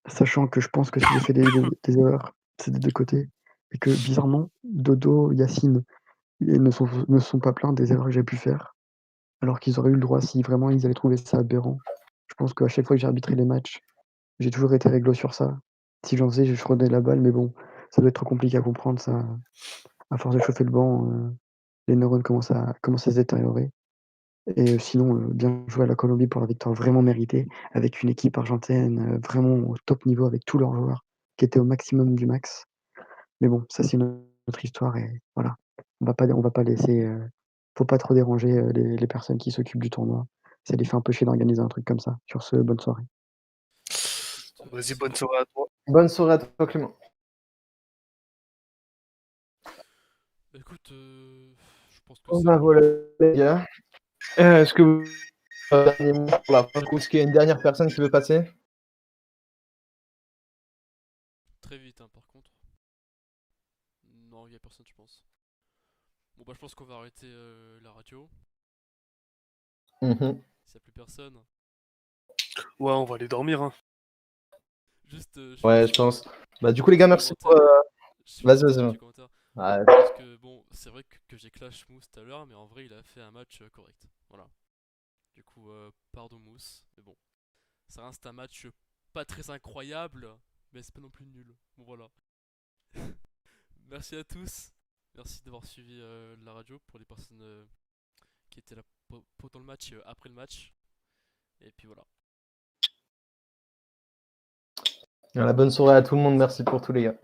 Sachant que je pense que si j'ai fait des erreurs, c'est des deux côtés et que bizarrement, Dodo, Yacine ne se sont pas plaints des erreurs que j'ai pu faire, alors qu'ils auraient eu le droit si vraiment ils avaient trouvé ça aberrant. Je pense qu'à chaque fois que j'ai arbitré les matchs, j'ai toujours été réglo sur ça. Si j'en faisais, je redonnais la balle, mais bon, ça doit être trop compliqué à comprendre ça. À force de chauffer le banc, les neurones commencent à se détériorer. Et sinon, bien joué à la Colombie pour la victoire vraiment méritée, avec une équipe argentine vraiment au top niveau avec tous leurs joueurs qui étaient au maximum du max. Mais bon, ça c'est une autre histoire et voilà. On va pas laisser faut pas trop déranger les personnes qui s'occupent du tournoi. Ça les fait un peu chier d'organiser un truc comme ça. Sur ce, bonne soirée. Vas-y, bonne soirée à toi. Bonne soirée à toi, Clément. Écoute, je pense que Oh, c'est bah bon. voilà, les gars. Est-ce que vous dernier mot pour la fin, ou est-ce qu'il y a une dernière personne qui veut passer? Très vite, hein, par contre. Non, il y a personne, je pense. Bon, bah, je pense qu'on va arrêter la radio. Mhm. S'il n'y a plus personne. Ouais, on va aller dormir. Hein. Juste, Ouais, je pense. Bah, du coup, les gars, merci pour. Vas-y, vas-y. Commentaire. Ouais. Parce que, bon, c'est vrai que j'ai clash Mousse tout à l'heure, mais en vrai, il a fait un match correct. Voilà. Du coup, pardon Mousse. Mais bon, ça reste un match pas très incroyable, mais c'est pas non plus nul. Bon, voilà. Merci à tous. Merci d'avoir suivi la radio pour les personnes qui étaient là pendant le match et après le match. Et puis voilà. Voilà, bonne soirée à tout le monde. Merci pour tous les gars.